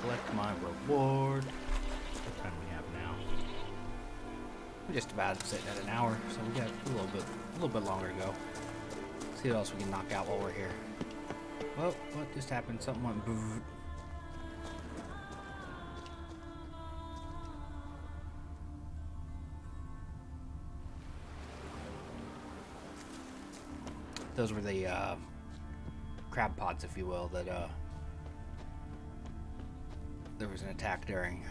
Collect my reward. What time do we have now? We're just about sitting at an hour, so we got a little bit longer to go. See what else we can knock out while we're here. Well, what just happened? Something went boo. Those were the crab pods, if you will, that there was an attack during.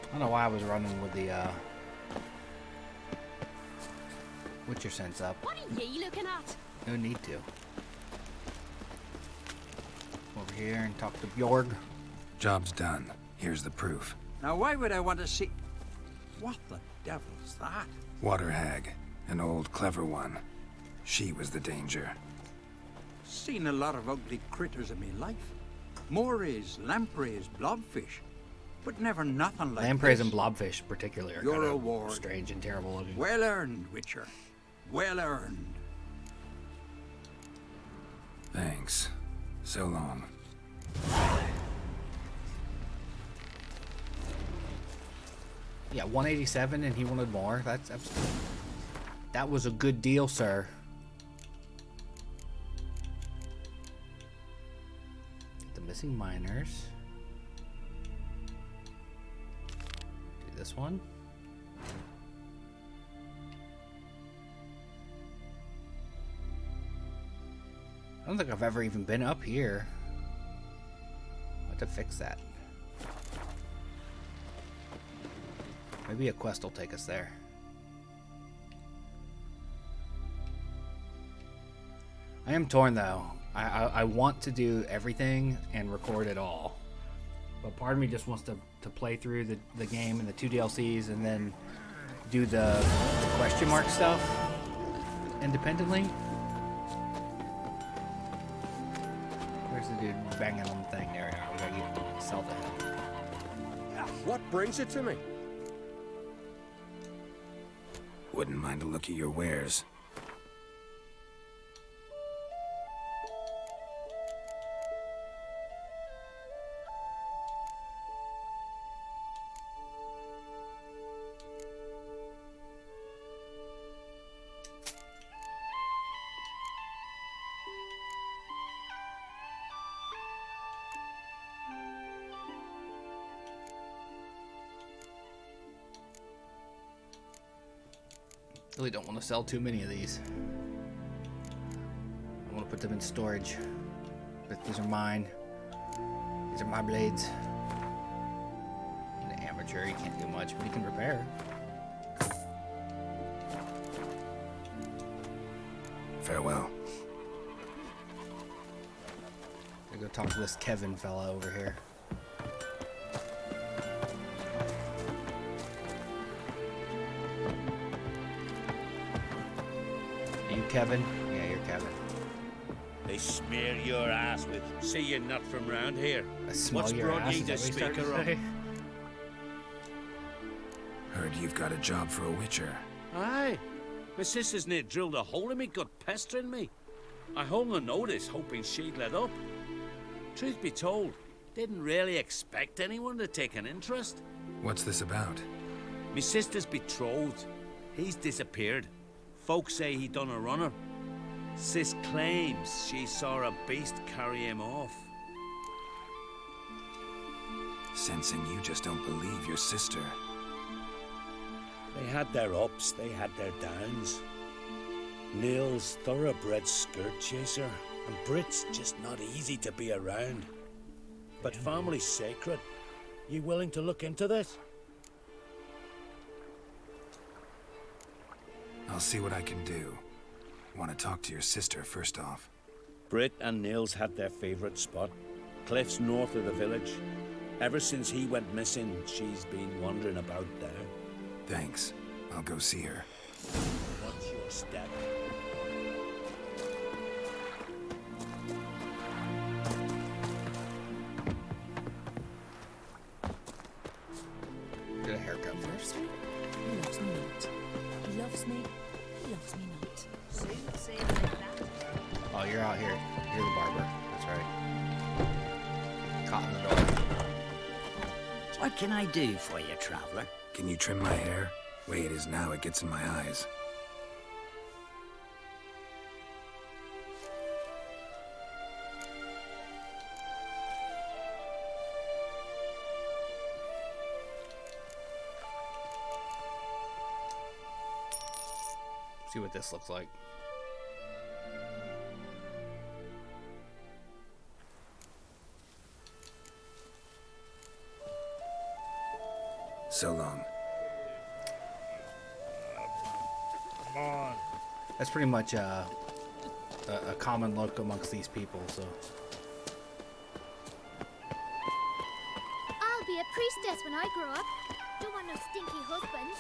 I don't know why I was running with the Witcher sense up. What are you looking at? No need to. Over here and talk to Bjorg. Job's done. Here's the proof. Now why would I want to see... What the devil's that? Water hag. An old clever one. She was the danger. Seen a lot of ugly critters in me life. Morays, lampreys, blobfish. But never nothing like Lampreys this. and blobfish particularly are Your kind of reward. strange and terrible looking. Well earned, Witcher. Well earned. Thanks. So long. Yeah, 187 and he wanted more. That was a good deal, sir. The missing miners. Do this one. I don't think I've ever even been up here. I have to fix that. Maybe a quest will take us there. I am torn though. I want to do everything and record it all. But part of me just wants to play through the game and the 2 DLCs and then do the question mark stuff independently. Where's the dude banging on the thing? There we are. We gotta sell to him. What brings it to me? Wouldn't mind a look at your wares. Really don't want to sell too many of these. I want to put them in storage. But these are mine. These are my blades. An amateur, he can't do much, but he can repair. Farewell. I go talk to this Kevin fella over here. Kevin? Yeah, you're Kevin. They smear your ass with, see you're not from round here. What's brought you to speaker of? Heard you've got a job for a witcher. Aye. My sister's near drilled a hole in me, got pestering me. I hung a notice, hoping she'd let up. Truth be told, didn't really expect anyone to take an interest. What's this about? My sister's betrothed. He's disappeared. Folks say he done a runner. Sis claims she saw a beast carry him off. Sensing you just don't believe your sister. They had their ups, they had their downs. Neil's thoroughbred skirt chaser, and Brit's just not easy to be around. But family's sacred. You willing to look into this? I'll see what I can do. Want to talk to your sister first off. Brit and Nils had their favorite spot. Cliffs north of the village. Ever since he went missing, she's been wandering about there. Thanks. I'll go see her. Watch your step. Get a haircut first. He loves me not. He loves me. He loves me not. Soon say it like that. Oh, you're out here. You're the barber. That's right. Caught in the door. What can I do for you, traveler? Can you trim my hair? Way it is now, it gets in my eyes. See what this looks like. So long. Come on. That's pretty much a common look amongst these people, so. I'll be a priestess when I grow up. Don't want no stinky husband.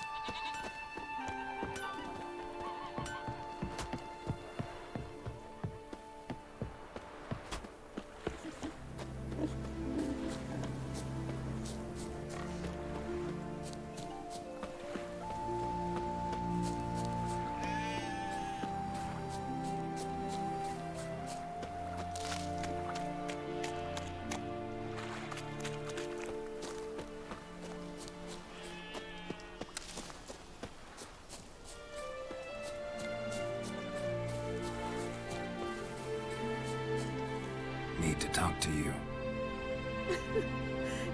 Need to talk to you.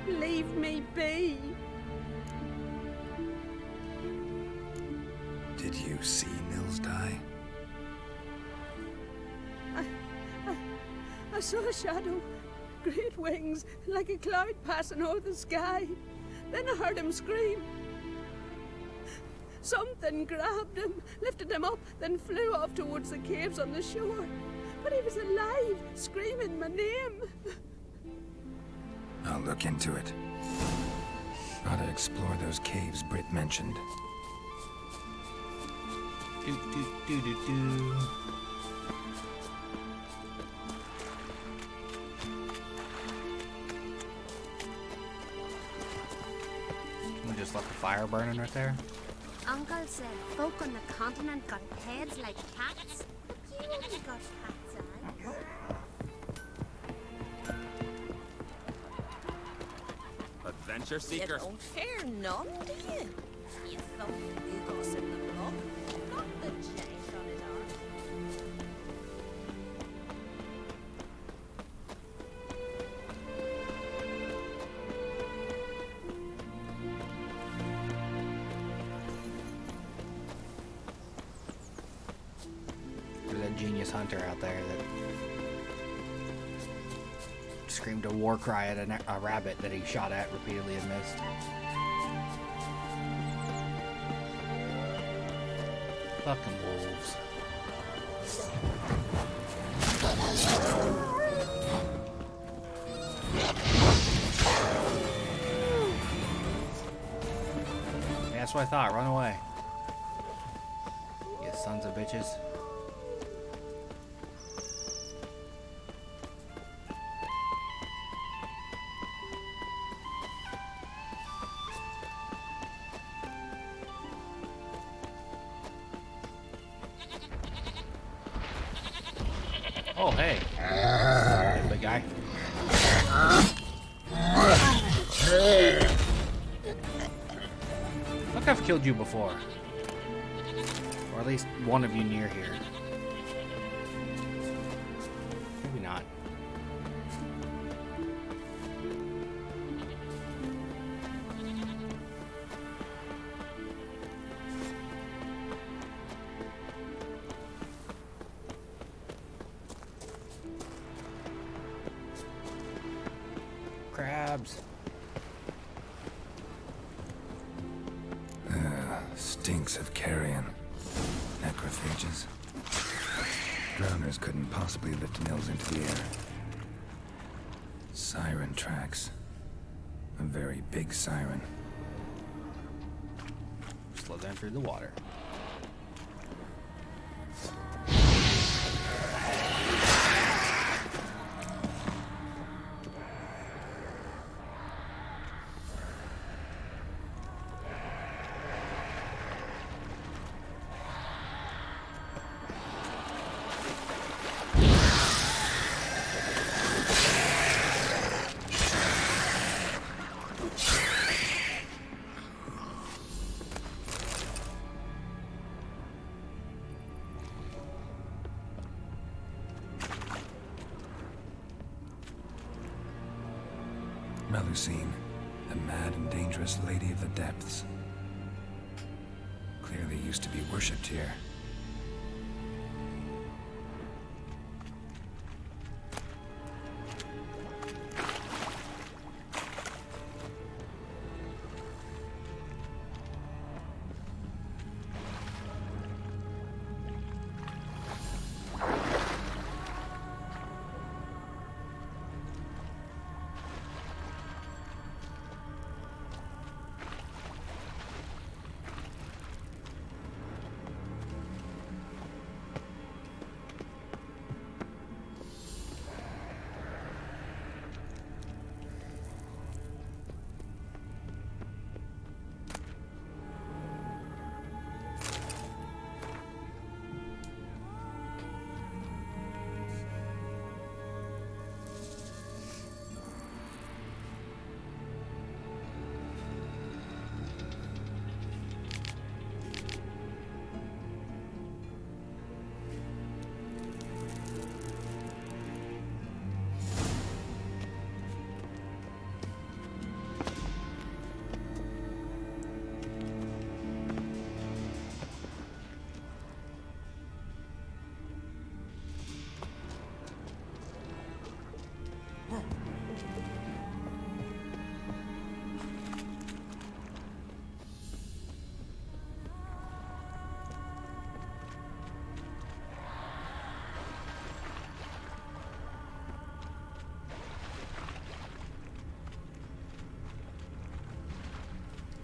Leave me be. Did you see Nils die? saw a shadow, great wings, like a cloud passing over the sky. Then I heard him scream. Something grabbed him, lifted him up, then flew off towards the caves on the shore. But he was alive, screaming my name. I'll look into it. Ought to explore those caves Britt mentioned. Do. We just left the fire burning right there. Uncle said folk on the continent got heads like cats. But you only got cat's eyes. Adventure seeker. You don't fear none, do you? You thump Lugos in the block, not the giant on his arm. There's a genius hunter out there that screamed a war cry at a rabbit that he shot at repeatedly and missed. Fucking wolves. Yeah, that's what I thought. Run away. You sons of bitches. Oh, hey. Hey, big guy. Look, I've killed you before. Or at least one of you near here. Maybe not. Crabs. Stinks of carrion. Necrophages. Drowners couldn't possibly lift Nils into the air. Siren tracks. A very big siren. Slow down through the water. Melusine, the mad and dangerous lady of the depths. Clearly used to be worshipped here.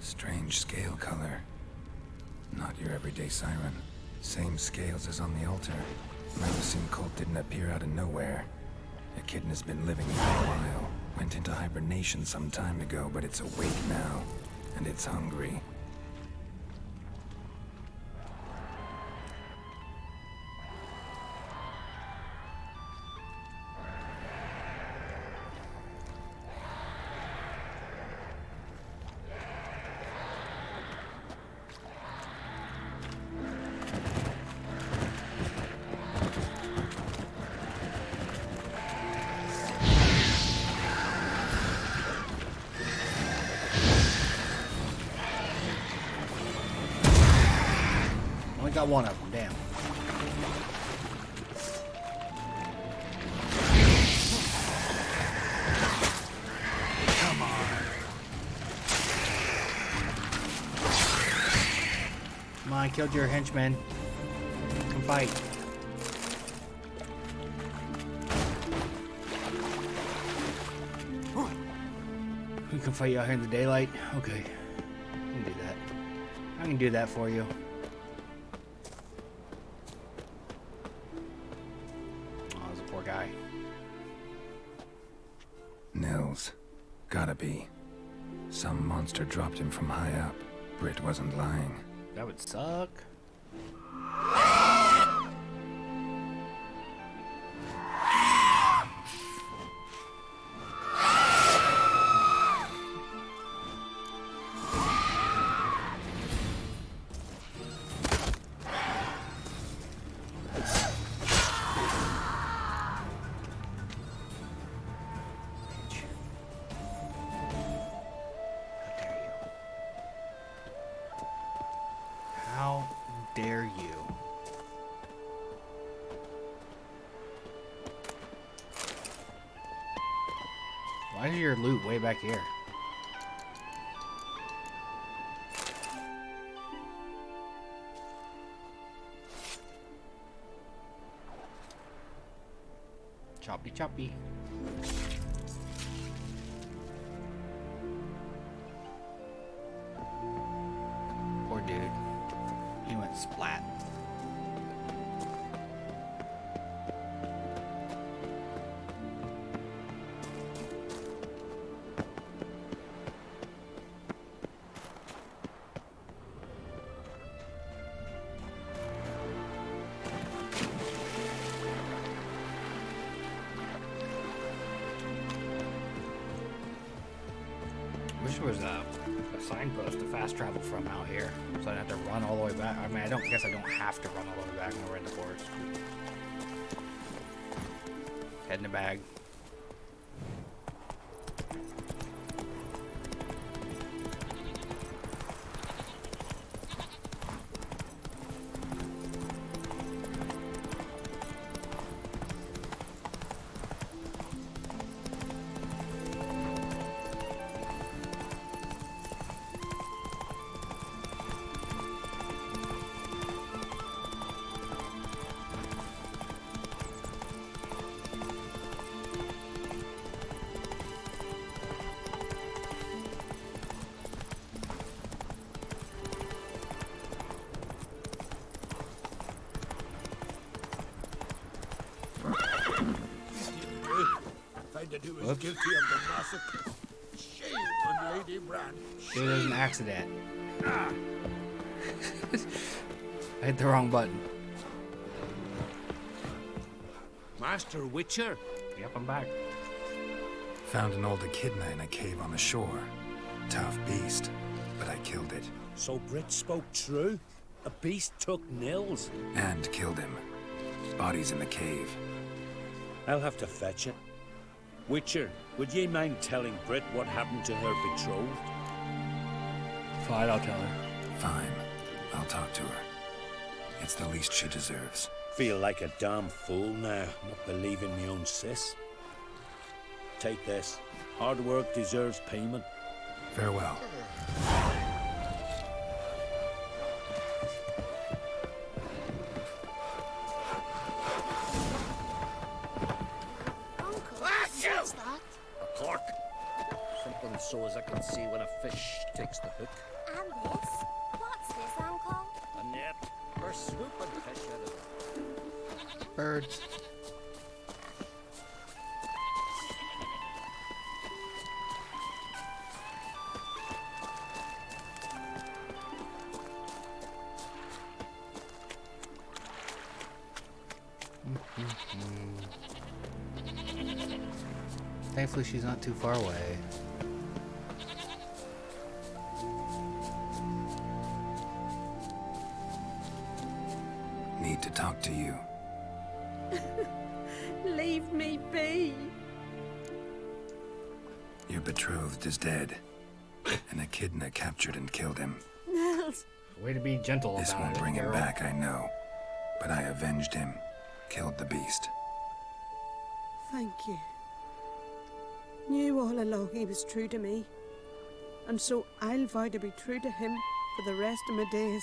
Strange scale color. Not your everyday siren. Same scales as on the altar. Medicine cult didn't appear out of nowhere. Echidna has been living for a while. Went into hibernation some time ago, but it's awake now. And it's hungry. Only got one of them, damn. Come on. Come on, I killed your henchman. Come fight. We can fight you out here in the daylight? Okay. I can do that. I can do that for you. Oh, there's a poor guy. Nils. Gotta be. Some monster dropped him from high up. Britt wasn't lying. That would suck. How dare you? Why is your loot way back here? Choppy choppy. Poor dude. He went splat. Wish there was a signpost to fast travel from out here, so I don't have to run all the way back. I mean, I guess I don't have to run all the way back when we're in the forest. Head in the bag. Who is guilty of the massacre. Shame on Lady Bran. It was an accident. I hit the wrong button. Master Witcher? Yep, I'm back. Found an old echidna in a cave on the shore. Tough beast, but I killed it. So Britt spoke true? A beast took Nils? And killed him. Body's in the cave. I'll have to fetch it. Witcher, would ye mind telling Britt what happened to her betrothed? Fine, I'll tell her. Fine. I'll talk to her. It's the least she deserves. Feel like a damn fool now, not believing me own sis. Take this. Hard work deserves payment. Farewell. What's that? A cork. Something so as I can see when a fish takes the hook. What's this, Uncle? A net. We're swooping fish out of it. Birds. Thankfully, she's not too far away. Need to talk to you. Leave me be. Your betrothed is dead, and Echidna captured and killed him. Nels. Way to be gentle This about won't it, bring him girl. back, I know. But I avenged him, killed the beast. Thank you. Knew all along he was true to me. And so I'll vow to be true to him for the rest of my days.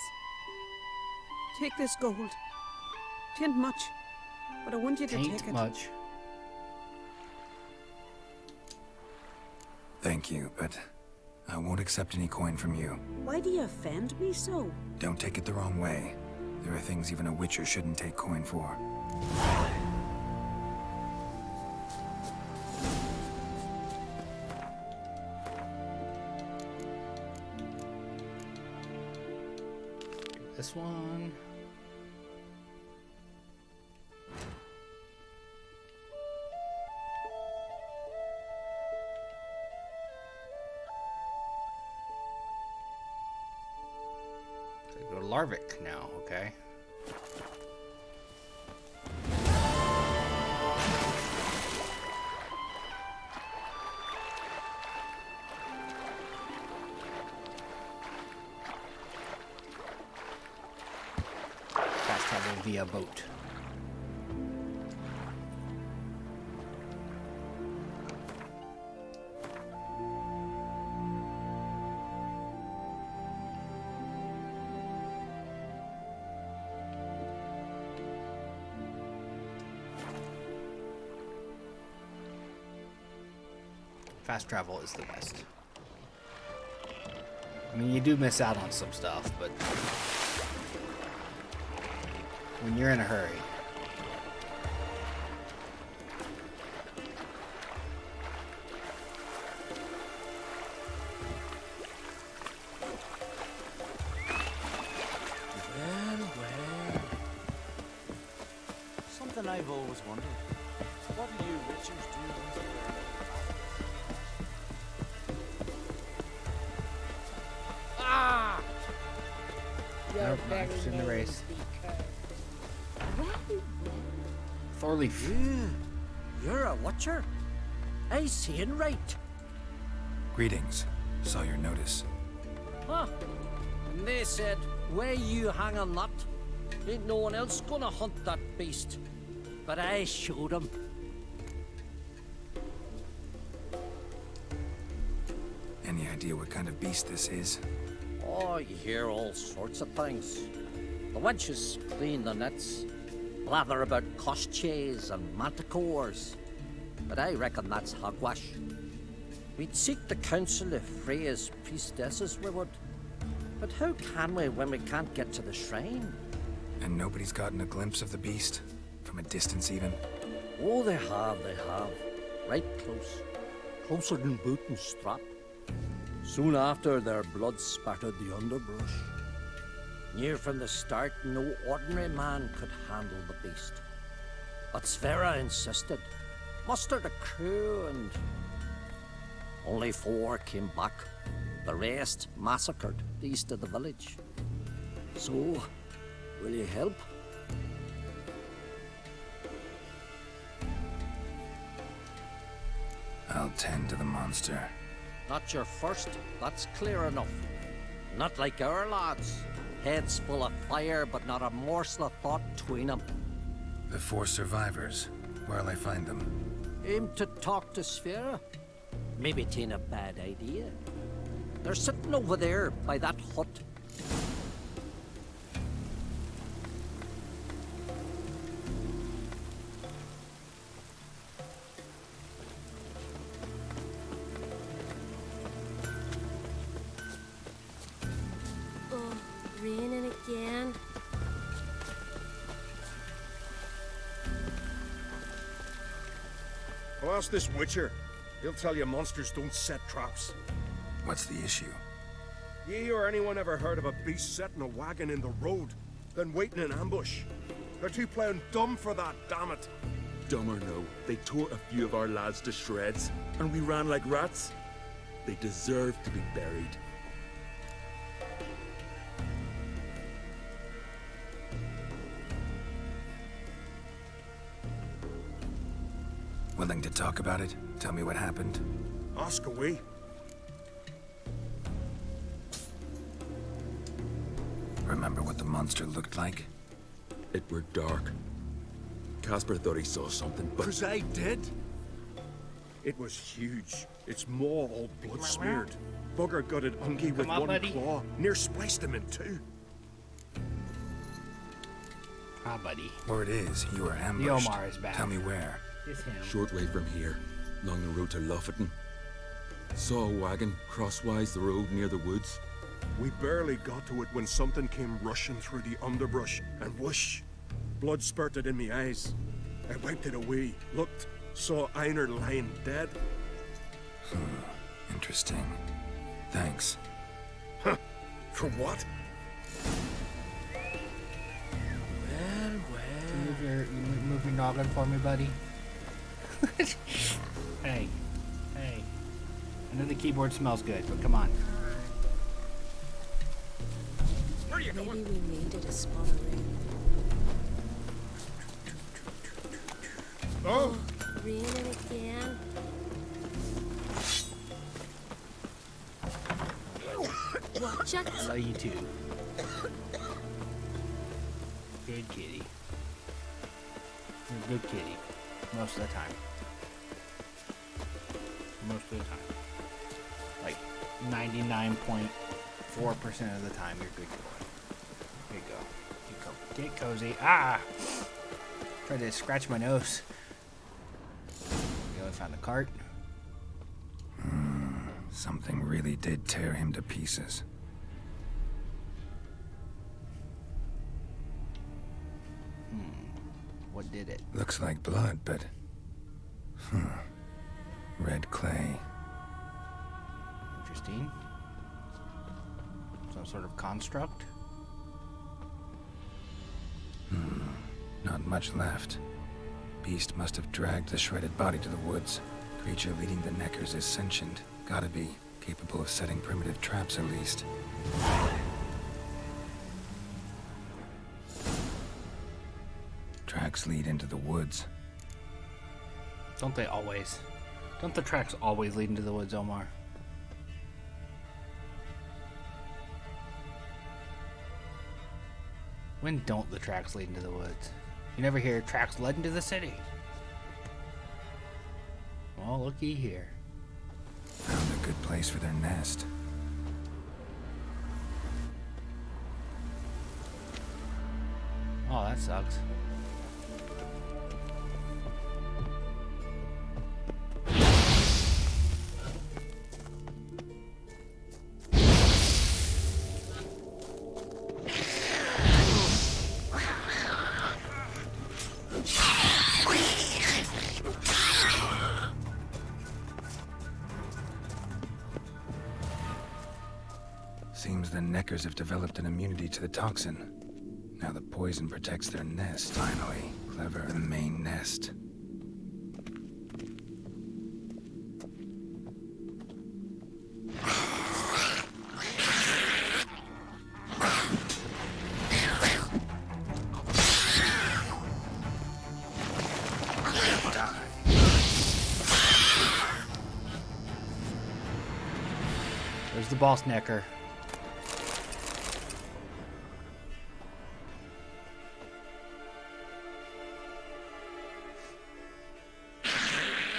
Take this gold. Tain't much, but I want you to take it. Tain't much. Thank you, but I won't accept any coin from you. Why do you offend me so? Don't take it the wrong way. There are things even a witcher shouldn't take coin for. This one. So go to Larvik now, okay? Fast travel via boat. Fast travel is the best. I mean, you do miss out on some stuff, but when you're in a hurry. Well, well. Something I've always wondered. What do you witchers do once you're Ah! Nope, not interested in the race. Thorleaf. You're a watcher? I seeing right. Greetings. Saw your notice. Huh? And they said, where you hang on that? Ain't no one else gonna hunt that beast. But I showed 'em. Any idea what kind of beast this is? Oh, you hear all sorts of things. The wenches clean the nets, blather about koshchays and manticores. But I reckon that's hogwash. We'd seek the counsel of Freya's priestesses, we would. But how can we when we can't get to the shrine? And nobody's gotten a glimpse of the beast? From a distance even? Oh, they have, they have. Right close. Closer than boot and strap. Soon after, their blood spattered the underbrush. Near from the start, no ordinary man could handle the beast. But Sverre insisted. Mustered a crew and... only 4 came back. The rest massacred east of the village. So, will you help? I'll tend to the monster. Not your first, that's clear enough. Not like our lads. Heads full of fire, but not a morsel of thought between them. The 4 survivors. Where'll I find them? Aim to talk to Sverre. Maybe 'tain't a bad idea. They're sitting over there by that hut. Well, ask this Witcher. He'll tell you monsters don't set traps. What's the issue? Ye or anyone ever heard of a beast setting a wagon in the road, then waiting in ambush? They're too playing dumb for that, damn it. Dumb or no, they tore a few of our lads to shreds, and we ran like rats. They deserve to be buried. Willing to talk about it? Tell me what happened? Ask away. Remember what the monster looked like? It were dark. Casper thought he saw something, but... 'Cause I did. It was huge. Its maw all blood smeared. Bugger gutted Ungi with on, one buddy. claw. Near spliced him in two. Ah, buddy. Word is, you were The ambushed. Omar is back. Tell me where. It's him. Short way from here, along the road to Lofferton. Saw a wagon crosswise the road near the woods. We barely got to it when something came rushing through the underbrush, and whoosh! Blood spurted in me eyes. I wiped it away, looked, saw Einar lying dead. Interesting. Thanks. Huh? For what? Move your noggin for me, buddy. Hey. I know the keyboard smells good, but come on. Maybe we needed a spot of rain. Oh! Raining again. Watch it. I love you too. Good kitty. You're a good kitty. Most of the time. Most of the time. Like 99.4% of the time, you're a good boy. Here you go. Get cozy. Ah! Tried to scratch my nose. I found the cart. Something really did tear him to pieces. What did it? Looks like blood, but... Red clay. Interesting. Some sort of construct? Not much left. Beast must have dragged the shredded body to the woods. Creature leading the Neckers is sentient. Gotta be. Capable of setting primitive traps, at least. Tracks lead into the woods. Don't they always? Don't the tracks always lead into the woods, Omar? When don't the tracks lead into the woods? You never hear tracks led into the city. Well, looky here. Found a good place for their nest. Oh, that sucks. Seems the Neckers have developed an immunity to the toxin. Now the poison protects their nest. Finally, clever. The main nest. There's the boss Necker.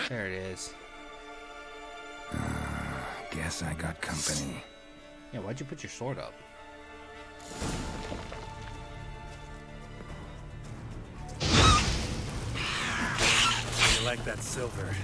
There it is. Guess I got company. Yeah, why'd you put your sword up? You like that silver?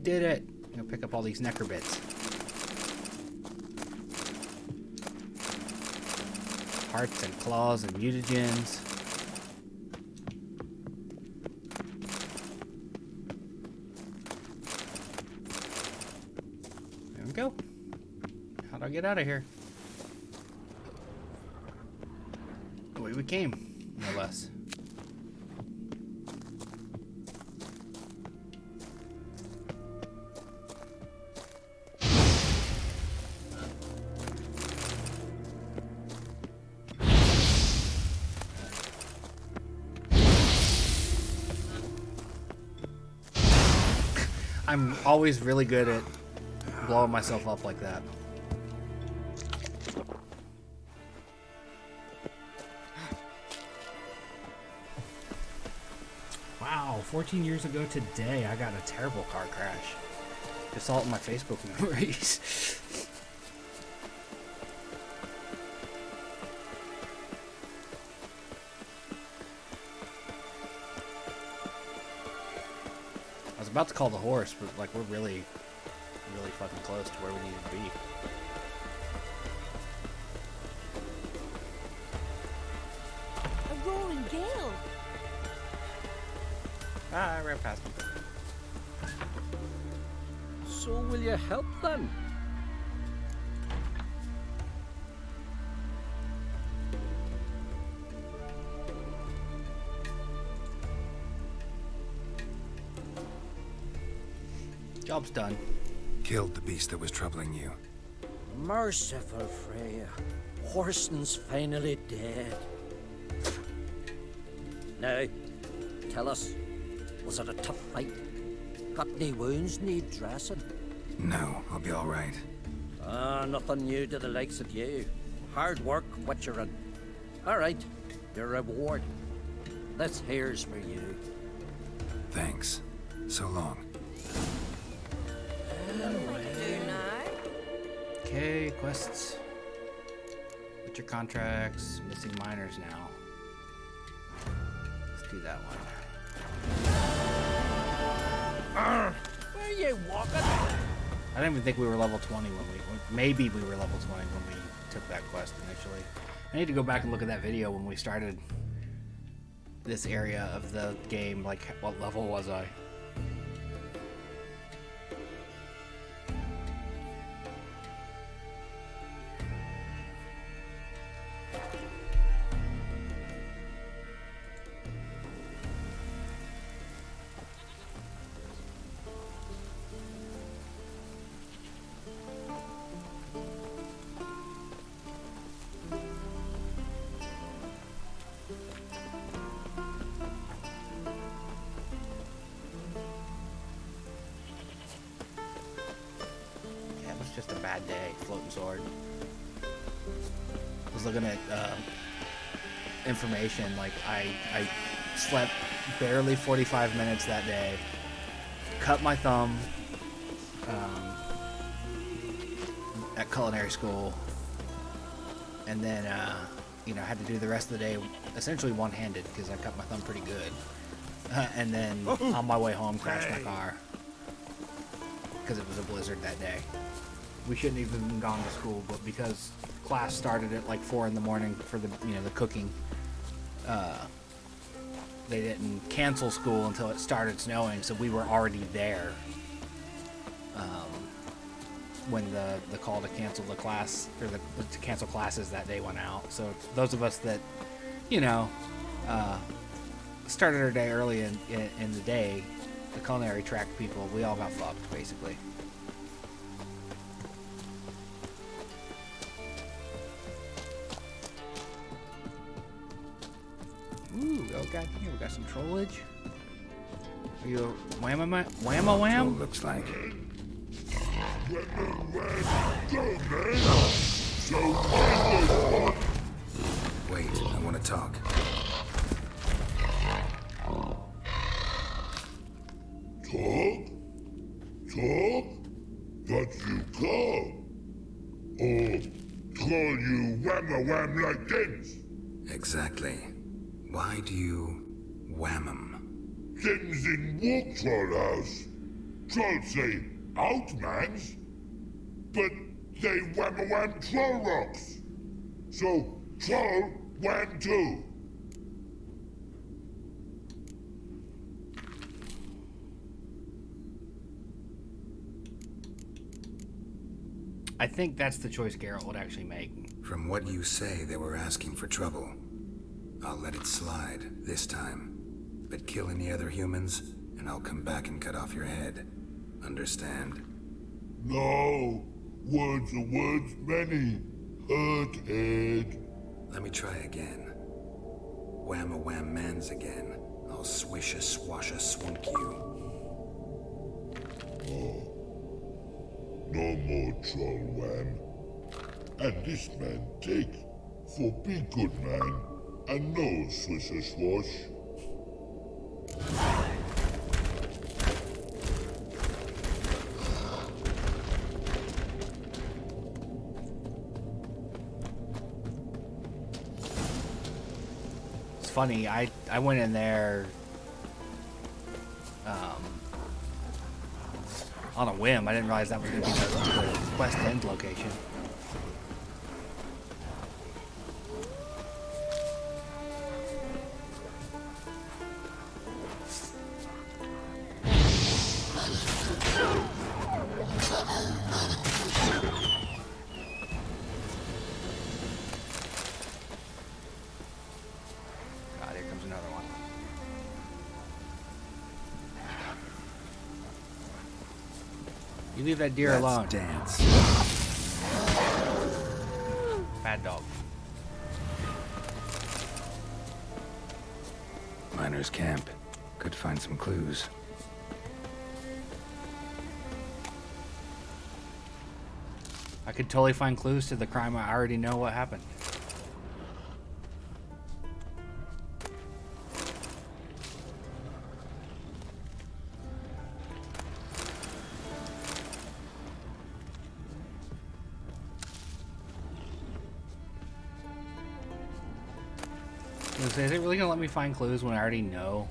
did it. I'm gonna pick up all these necker bits. Hearts and claws and mutagens. There we go. How do I get out of here? The way we came, no less. I'm always really good at blowing myself up like that. Wow, 14 years ago today, I got in a terrible car crash. Just all in my Facebook memories. I was about to call the horse, but like we're really fucking close to where we need to be. A roaring gale. Ah, I ran past him. So will you help them? Job's done. Killed the beast that was troubling you. Merciful Freya. Horston's finally dead. Now, tell us, was it a tough fight? Got any wounds need dressing? No, I'll be all right. Nothing new to the likes of you. Hard work, witcherin'. All right, your reward. This here's for you. Thanks. So long. Okay, quests. What's your contracts? Missing miners now. Let's do that one. Where are you walking? I didn't even think we were level 20 when maybe we were level 20 when we took that quest initially. I need to go back and look at that video when we started this area of the game. Like, what level was I? Just a bad day. Floating sword. I was looking at information. Like I slept barely 45 minutes that day. Cut my thumb at culinary school, and then had to do the rest of the day essentially one-handed because I cut my thumb pretty good. And then on my way home, crashed my car because it was a blizzard that day. We shouldn't have even gone to school, but because class started at like 4 in the morning for the the cooking, they didn't cancel school until it started snowing, so we were already there when the call to cancel the class or to cancel classes that day went out. So those of us that started our day early in the day, the culinary track people, we all got fucked basically. Ooh, oh god, here we got some trollage. Are you a wham? Looks like. Wait, I want to talk. Talk? But you call? Or call you wham like this? Exactly. Why do you wham 'em? Things in Walk Troll House. Trolls say outmans, but they wham-a-wham troll rocks. So, troll wham too. I think that's the choice Geralt would actually make. From what you say, they were asking for trouble. I'll let it slide this time. But kill any other humans, and I'll come back and cut off your head. Understand? No. Words are words many. Hurt head. Let me try again. Wham-a-wham mans again. I'll swish-a-swash-a-swunk you. Oh. No more troll wham. And this man take. For be good man. And no swish-a-swash. It's funny, I went in there on a whim. I didn't realize that was going to be the quest end location. You leave that deer alone. Dance. Bad dog. Miners' camp. Could find some clues. I could totally find clues to the crime. I already know what happened. Is it really gonna let me find clues when I already know?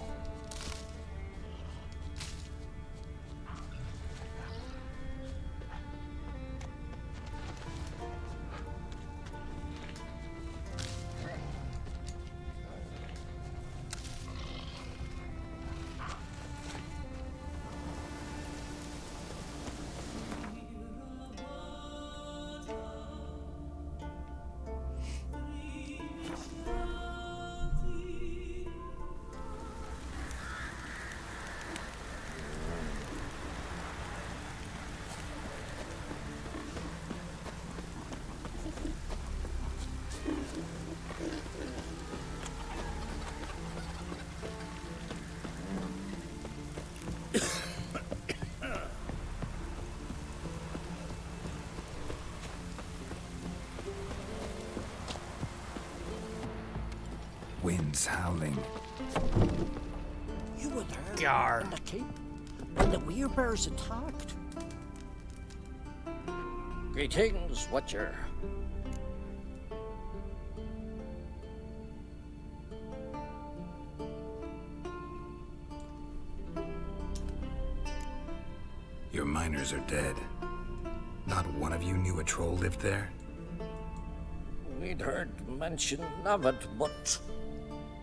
Winds howling. You were there Gar. in the keep when the werebears attacked. Greetings, Witcher. Your miners are dead. Not one of you knew a troll lived there? We'd heard mention of it, but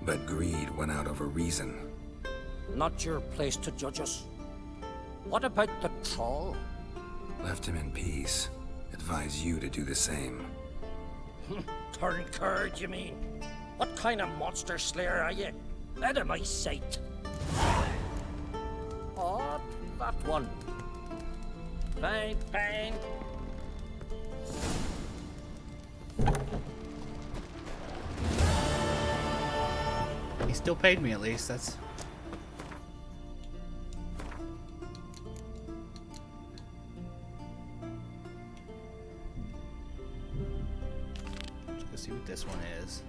But greed went out over reason. not your place to judge us. What about the troll? Left him in peace. Advise you to do the same. Turn curd, you mean? What kind of monster slayer are you? Out of my sight. Oh, that one. Fine, fine. He still paid me at least. That's. Let's see what this one is.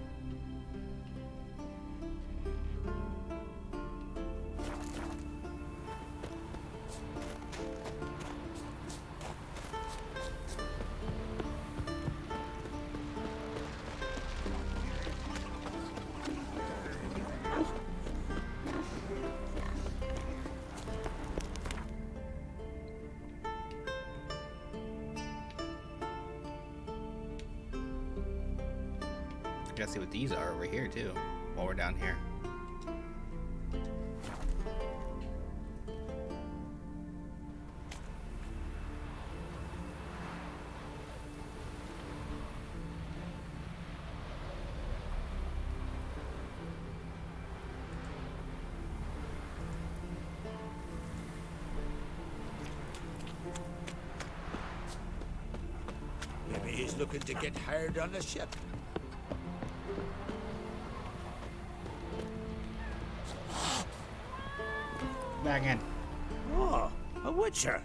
Gotta see what these are over here too, while we're down here. Maybe he's looking to get hired on the ship. Back in. Oh, a witcher.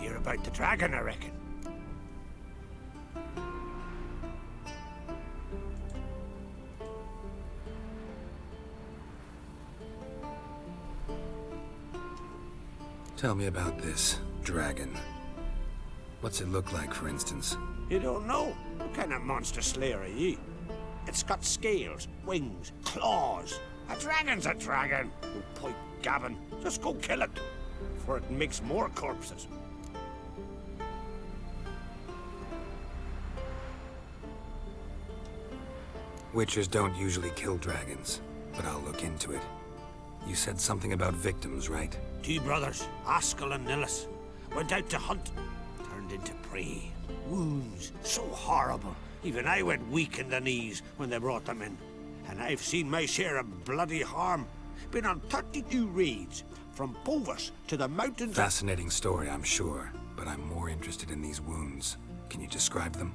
You're about the dragon, I reckon. Tell me about this dragon. What's it look like, for instance? You don't know? What kind of monster slayer are ye? It's got scales, wings, claws. A dragon's a dragon. No point gabbing. Just go kill it, before it makes more corpses. Witchers don't usually kill dragons, but I'll look into it. You said something about victims, right? 2 brothers, Askell and Nillis, went out to hunt, turned into prey. Wounds so horrible, even I went weak in the knees when they brought them in. And I've seen my share of bloody harm. Been on 32 raids, from Povus to the mountains. Fascinating story, I'm sure, but I'm more interested in these wounds. Can you describe them?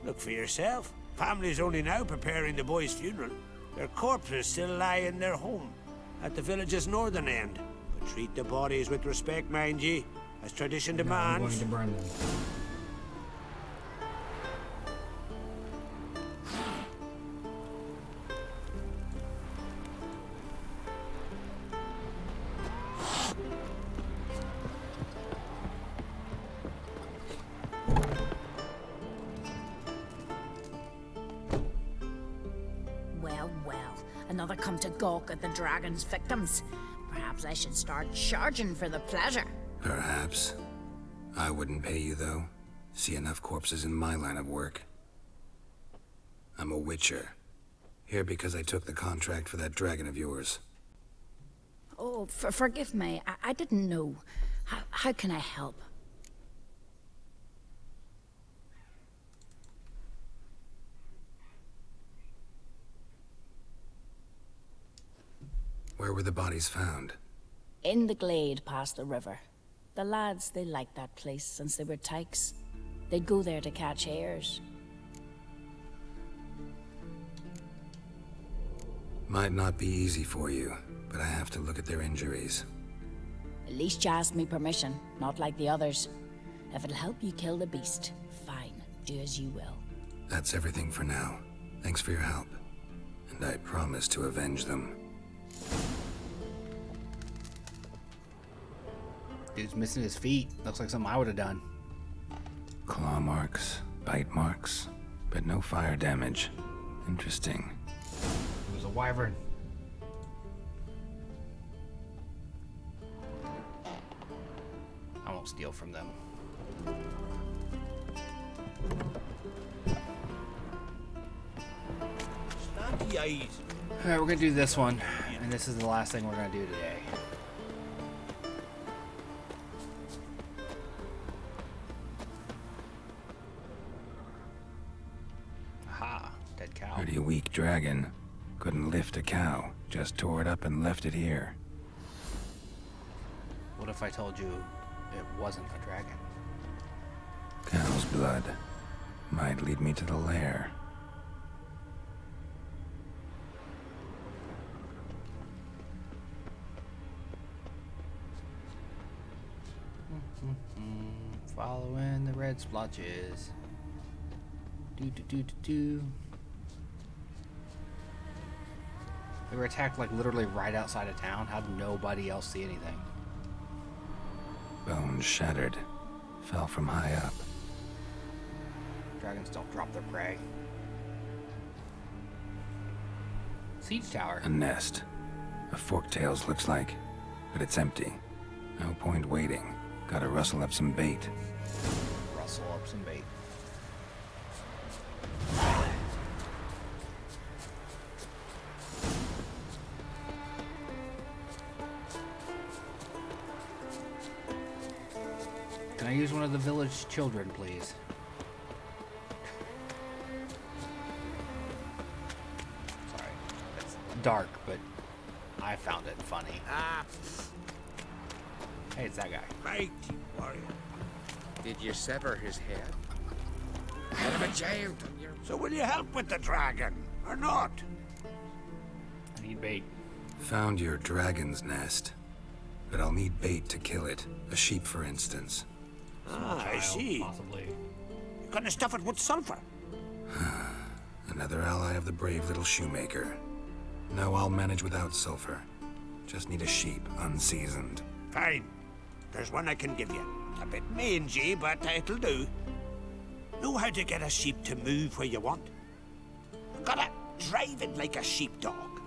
Look for yourself. Family's only now preparing the boy's funeral. Their corpses still lie in their home, at the village's northern end. But treat the bodies with respect, mind ye, as tradition demands. I'm going to burn them. Another come to gawk at the dragon's victims. Perhaps I should start charging for the pleasure. Perhaps. I wouldn't pay you, though. See enough corpses in my line of work. I'm a witcher. Here because I took the contract for that dragon of yours. Oh, forgive me. I didn't know. How can I help? Where were the bodies found? In the glade past the river. The lads, they liked that place since they were tykes. They'd go there to catch hares. Might not be easy for you, but I have to look at their injuries. At least you asked me permission, not like the others. If it'll help you kill the beast, fine. Do as you will. That's everything for now. Thanks for your help. And I promise to avenge them. Dude's missing his feet. Looks like something I would have done. Claw marks, bite marks, but no fire damage. Interesting. It was a wyvern. I won't steal from them. Snappy eyes. Alright, we're gonna do this one, and this is the last thing we're gonna do today. Aha, dead cow. Pretty weak dragon. Couldn't lift a cow. Just tore it up and left it here. What if I told you it wasn't a dragon? Cow's blood. Might lead me to the lair. Following the red splotches. Do. They were attacked like literally right outside of town. How'd nobody else see anything? Bones shattered. Fell from high up. Dragons don't drop their prey. Siege tower. A nest. A forktails looks like, but it's empty. No point waiting. Gotta rustle up some bait. Rustle up some bait. Can I use one of the village children, please? Sorry. It's dark, but I found it funny. Hey, it's that guy. Mighty warrior. Did you sever his head? Head of a giant on your... So will you help with the dragon, or not? I need bait. Found your dragon's nest, but I'll need bait to kill it. A sheep, for instance. I see. Possibly. You're gonna stuff it with sulfur. Another ally of the brave little shoemaker. No, I'll manage without sulfur. Just need a sheep, unseasoned. Fine. There's one I can give you. A bit mangy, but it'll do. Know how to get a sheep to move where you want. Gotta drive it like a sheepdog.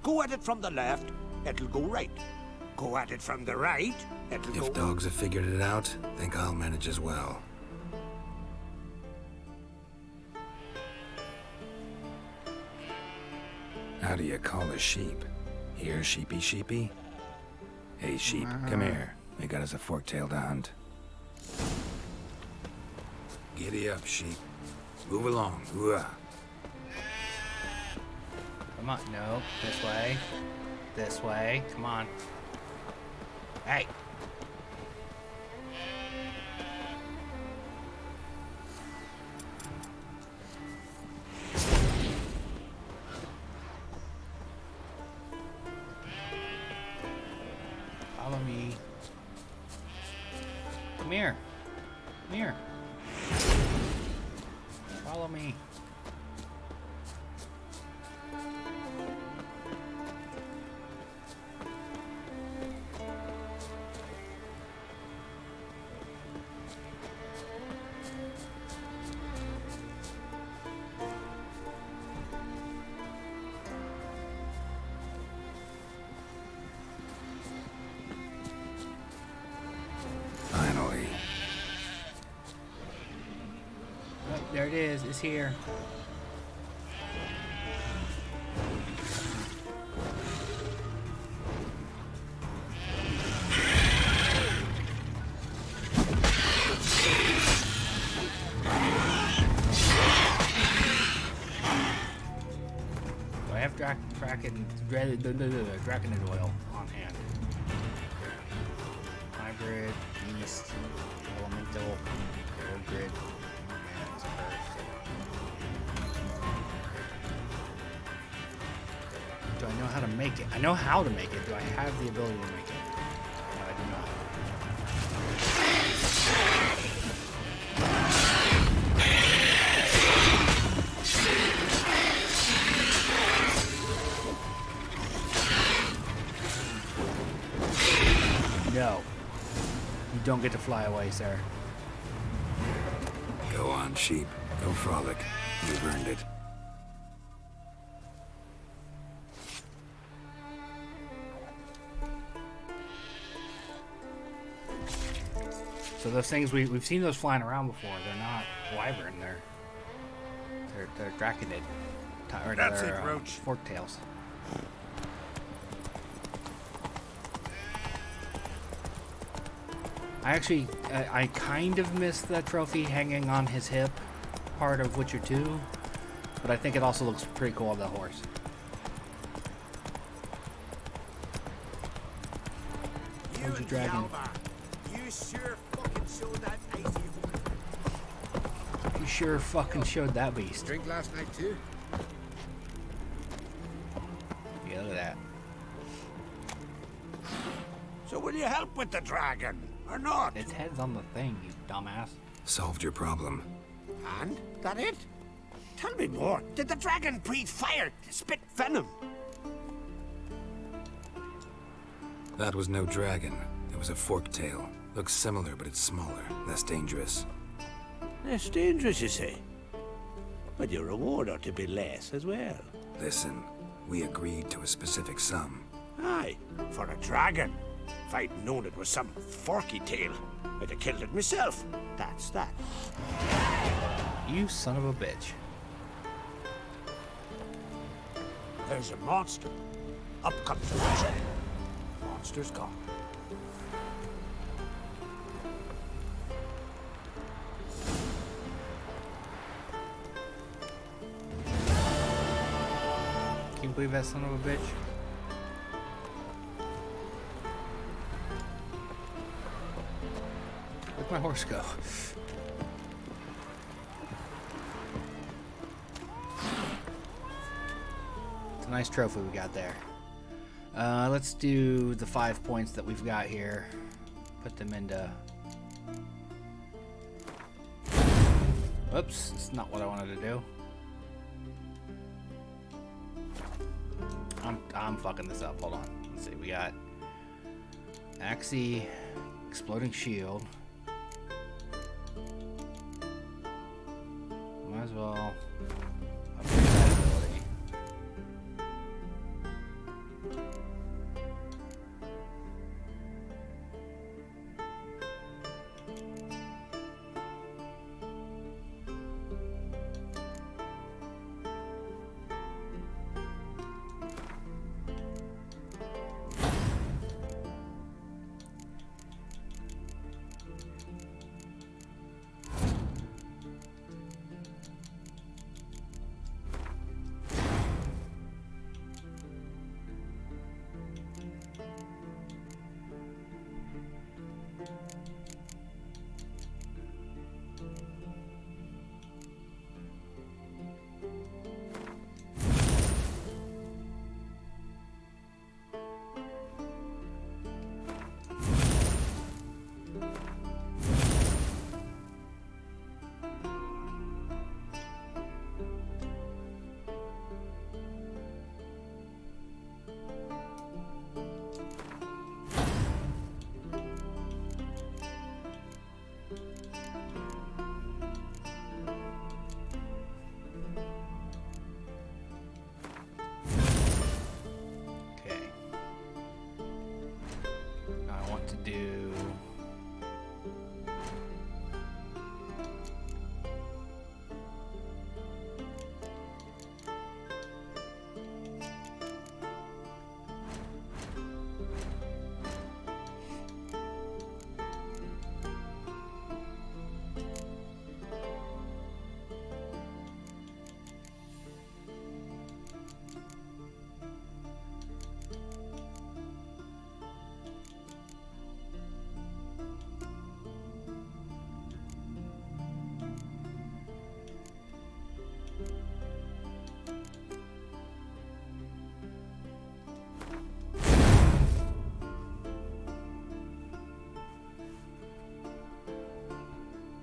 Go at it from the left, it'll go right. Go at it from the right, it'll go... If dogs have figured it out, think I'll manage as well. How do you call a sheep? Here, sheepy sheepy? Hey, sheep, come here. We got us a fork-tailed to hunt. Giddy up, sheep. Move along. Ooh-ah. Come on. No. This way. This way. Come on. Hey. Follow me. Come here. Come here. Follow me. Finally. Oh, there it is. It's here. Do I have Draconid oil on hand? Hybrid, yeast, elemental, grid. Do I know how to make it? I know how to make it. Do I have the ability to make it? No, I do not. No. You don't get to fly away, sir. Go on, sheep. Go frolic. You've earned it. So those things we've seen those flying around before. They're not wyvern. They're Draconid. Or That's they're, it, Roach. Forktails. I kind of missed that trophy hanging on his hip, part of Witcher 2, but I think it also looks pretty cool on the horse. Where's your dragon? You sure fucking showed that icy You sure fucking showed that beast. Drink last night too? Yeah, look at that. So will you help with the dragon, or not? Its head's on the thing, you dumbass. Solved your problem. And? That it? Tell me more. Did the dragon breathe fire, spit venom? That was no dragon. It was a fork-tail. Looks similar, but it's smaller, less dangerous. Less dangerous, you say? But your reward ought to be less as well. Listen, we agreed to a specific sum. Aye, for a dragon. If I'd known it was some forky tail, I'd have killed it myself. That's that. You son of a bitch. There's a monster. Up comes the treasure. Monster's gone. believe that son of a bitch. Where'd my horse go? It's a nice trophy we got there. Let's do the 5 points that we've got here. Put them into... Oops, it's not what I wanted to do. I'm fucking this up. Hold on. Let's see. We got Axie, Exploding Shield. Might as well upgrade that ability.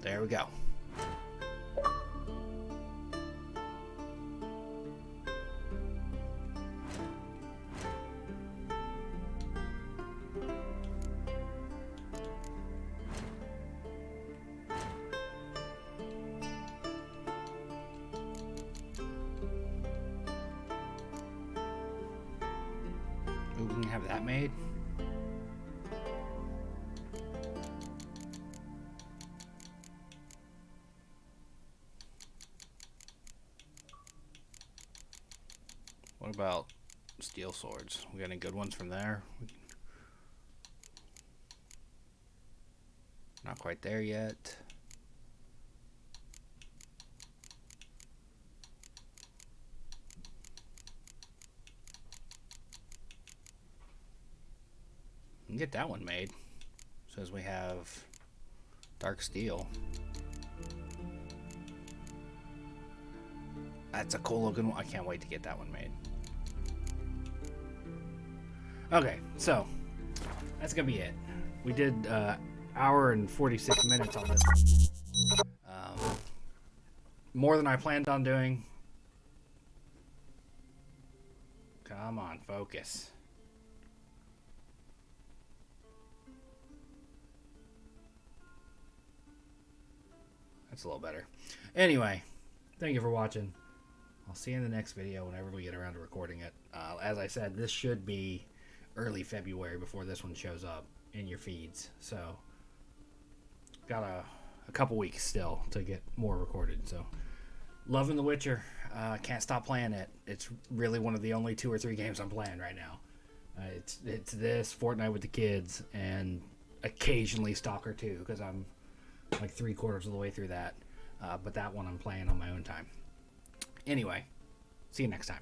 There we go. Ooh, we can have that made. What about steel swords? We got any good ones from there? Not quite there yet. We can get that one made. Says we have dark steel. That's a cool looking one. I can't wait to get that one made. Okay, so that's gonna be it. We did hour and 46 minutes on this. More than I planned on doing. Come on, focus. That's a little better. Anyway, thank you for watching. I'll see you in the next video whenever we get around to recording it. As I said, this should be early February before this one shows up in your feeds. So, got a couple weeks still to get more recorded. So, loving The Witcher. Can't stop playing it. It's really one of the only 2 or 3 games I'm playing right now. It's this, Fortnite with the kids, and occasionally Stalker 2, because I'm like 3/4 of the way through that. But that one I'm playing on my own time. Anyway, see you next time.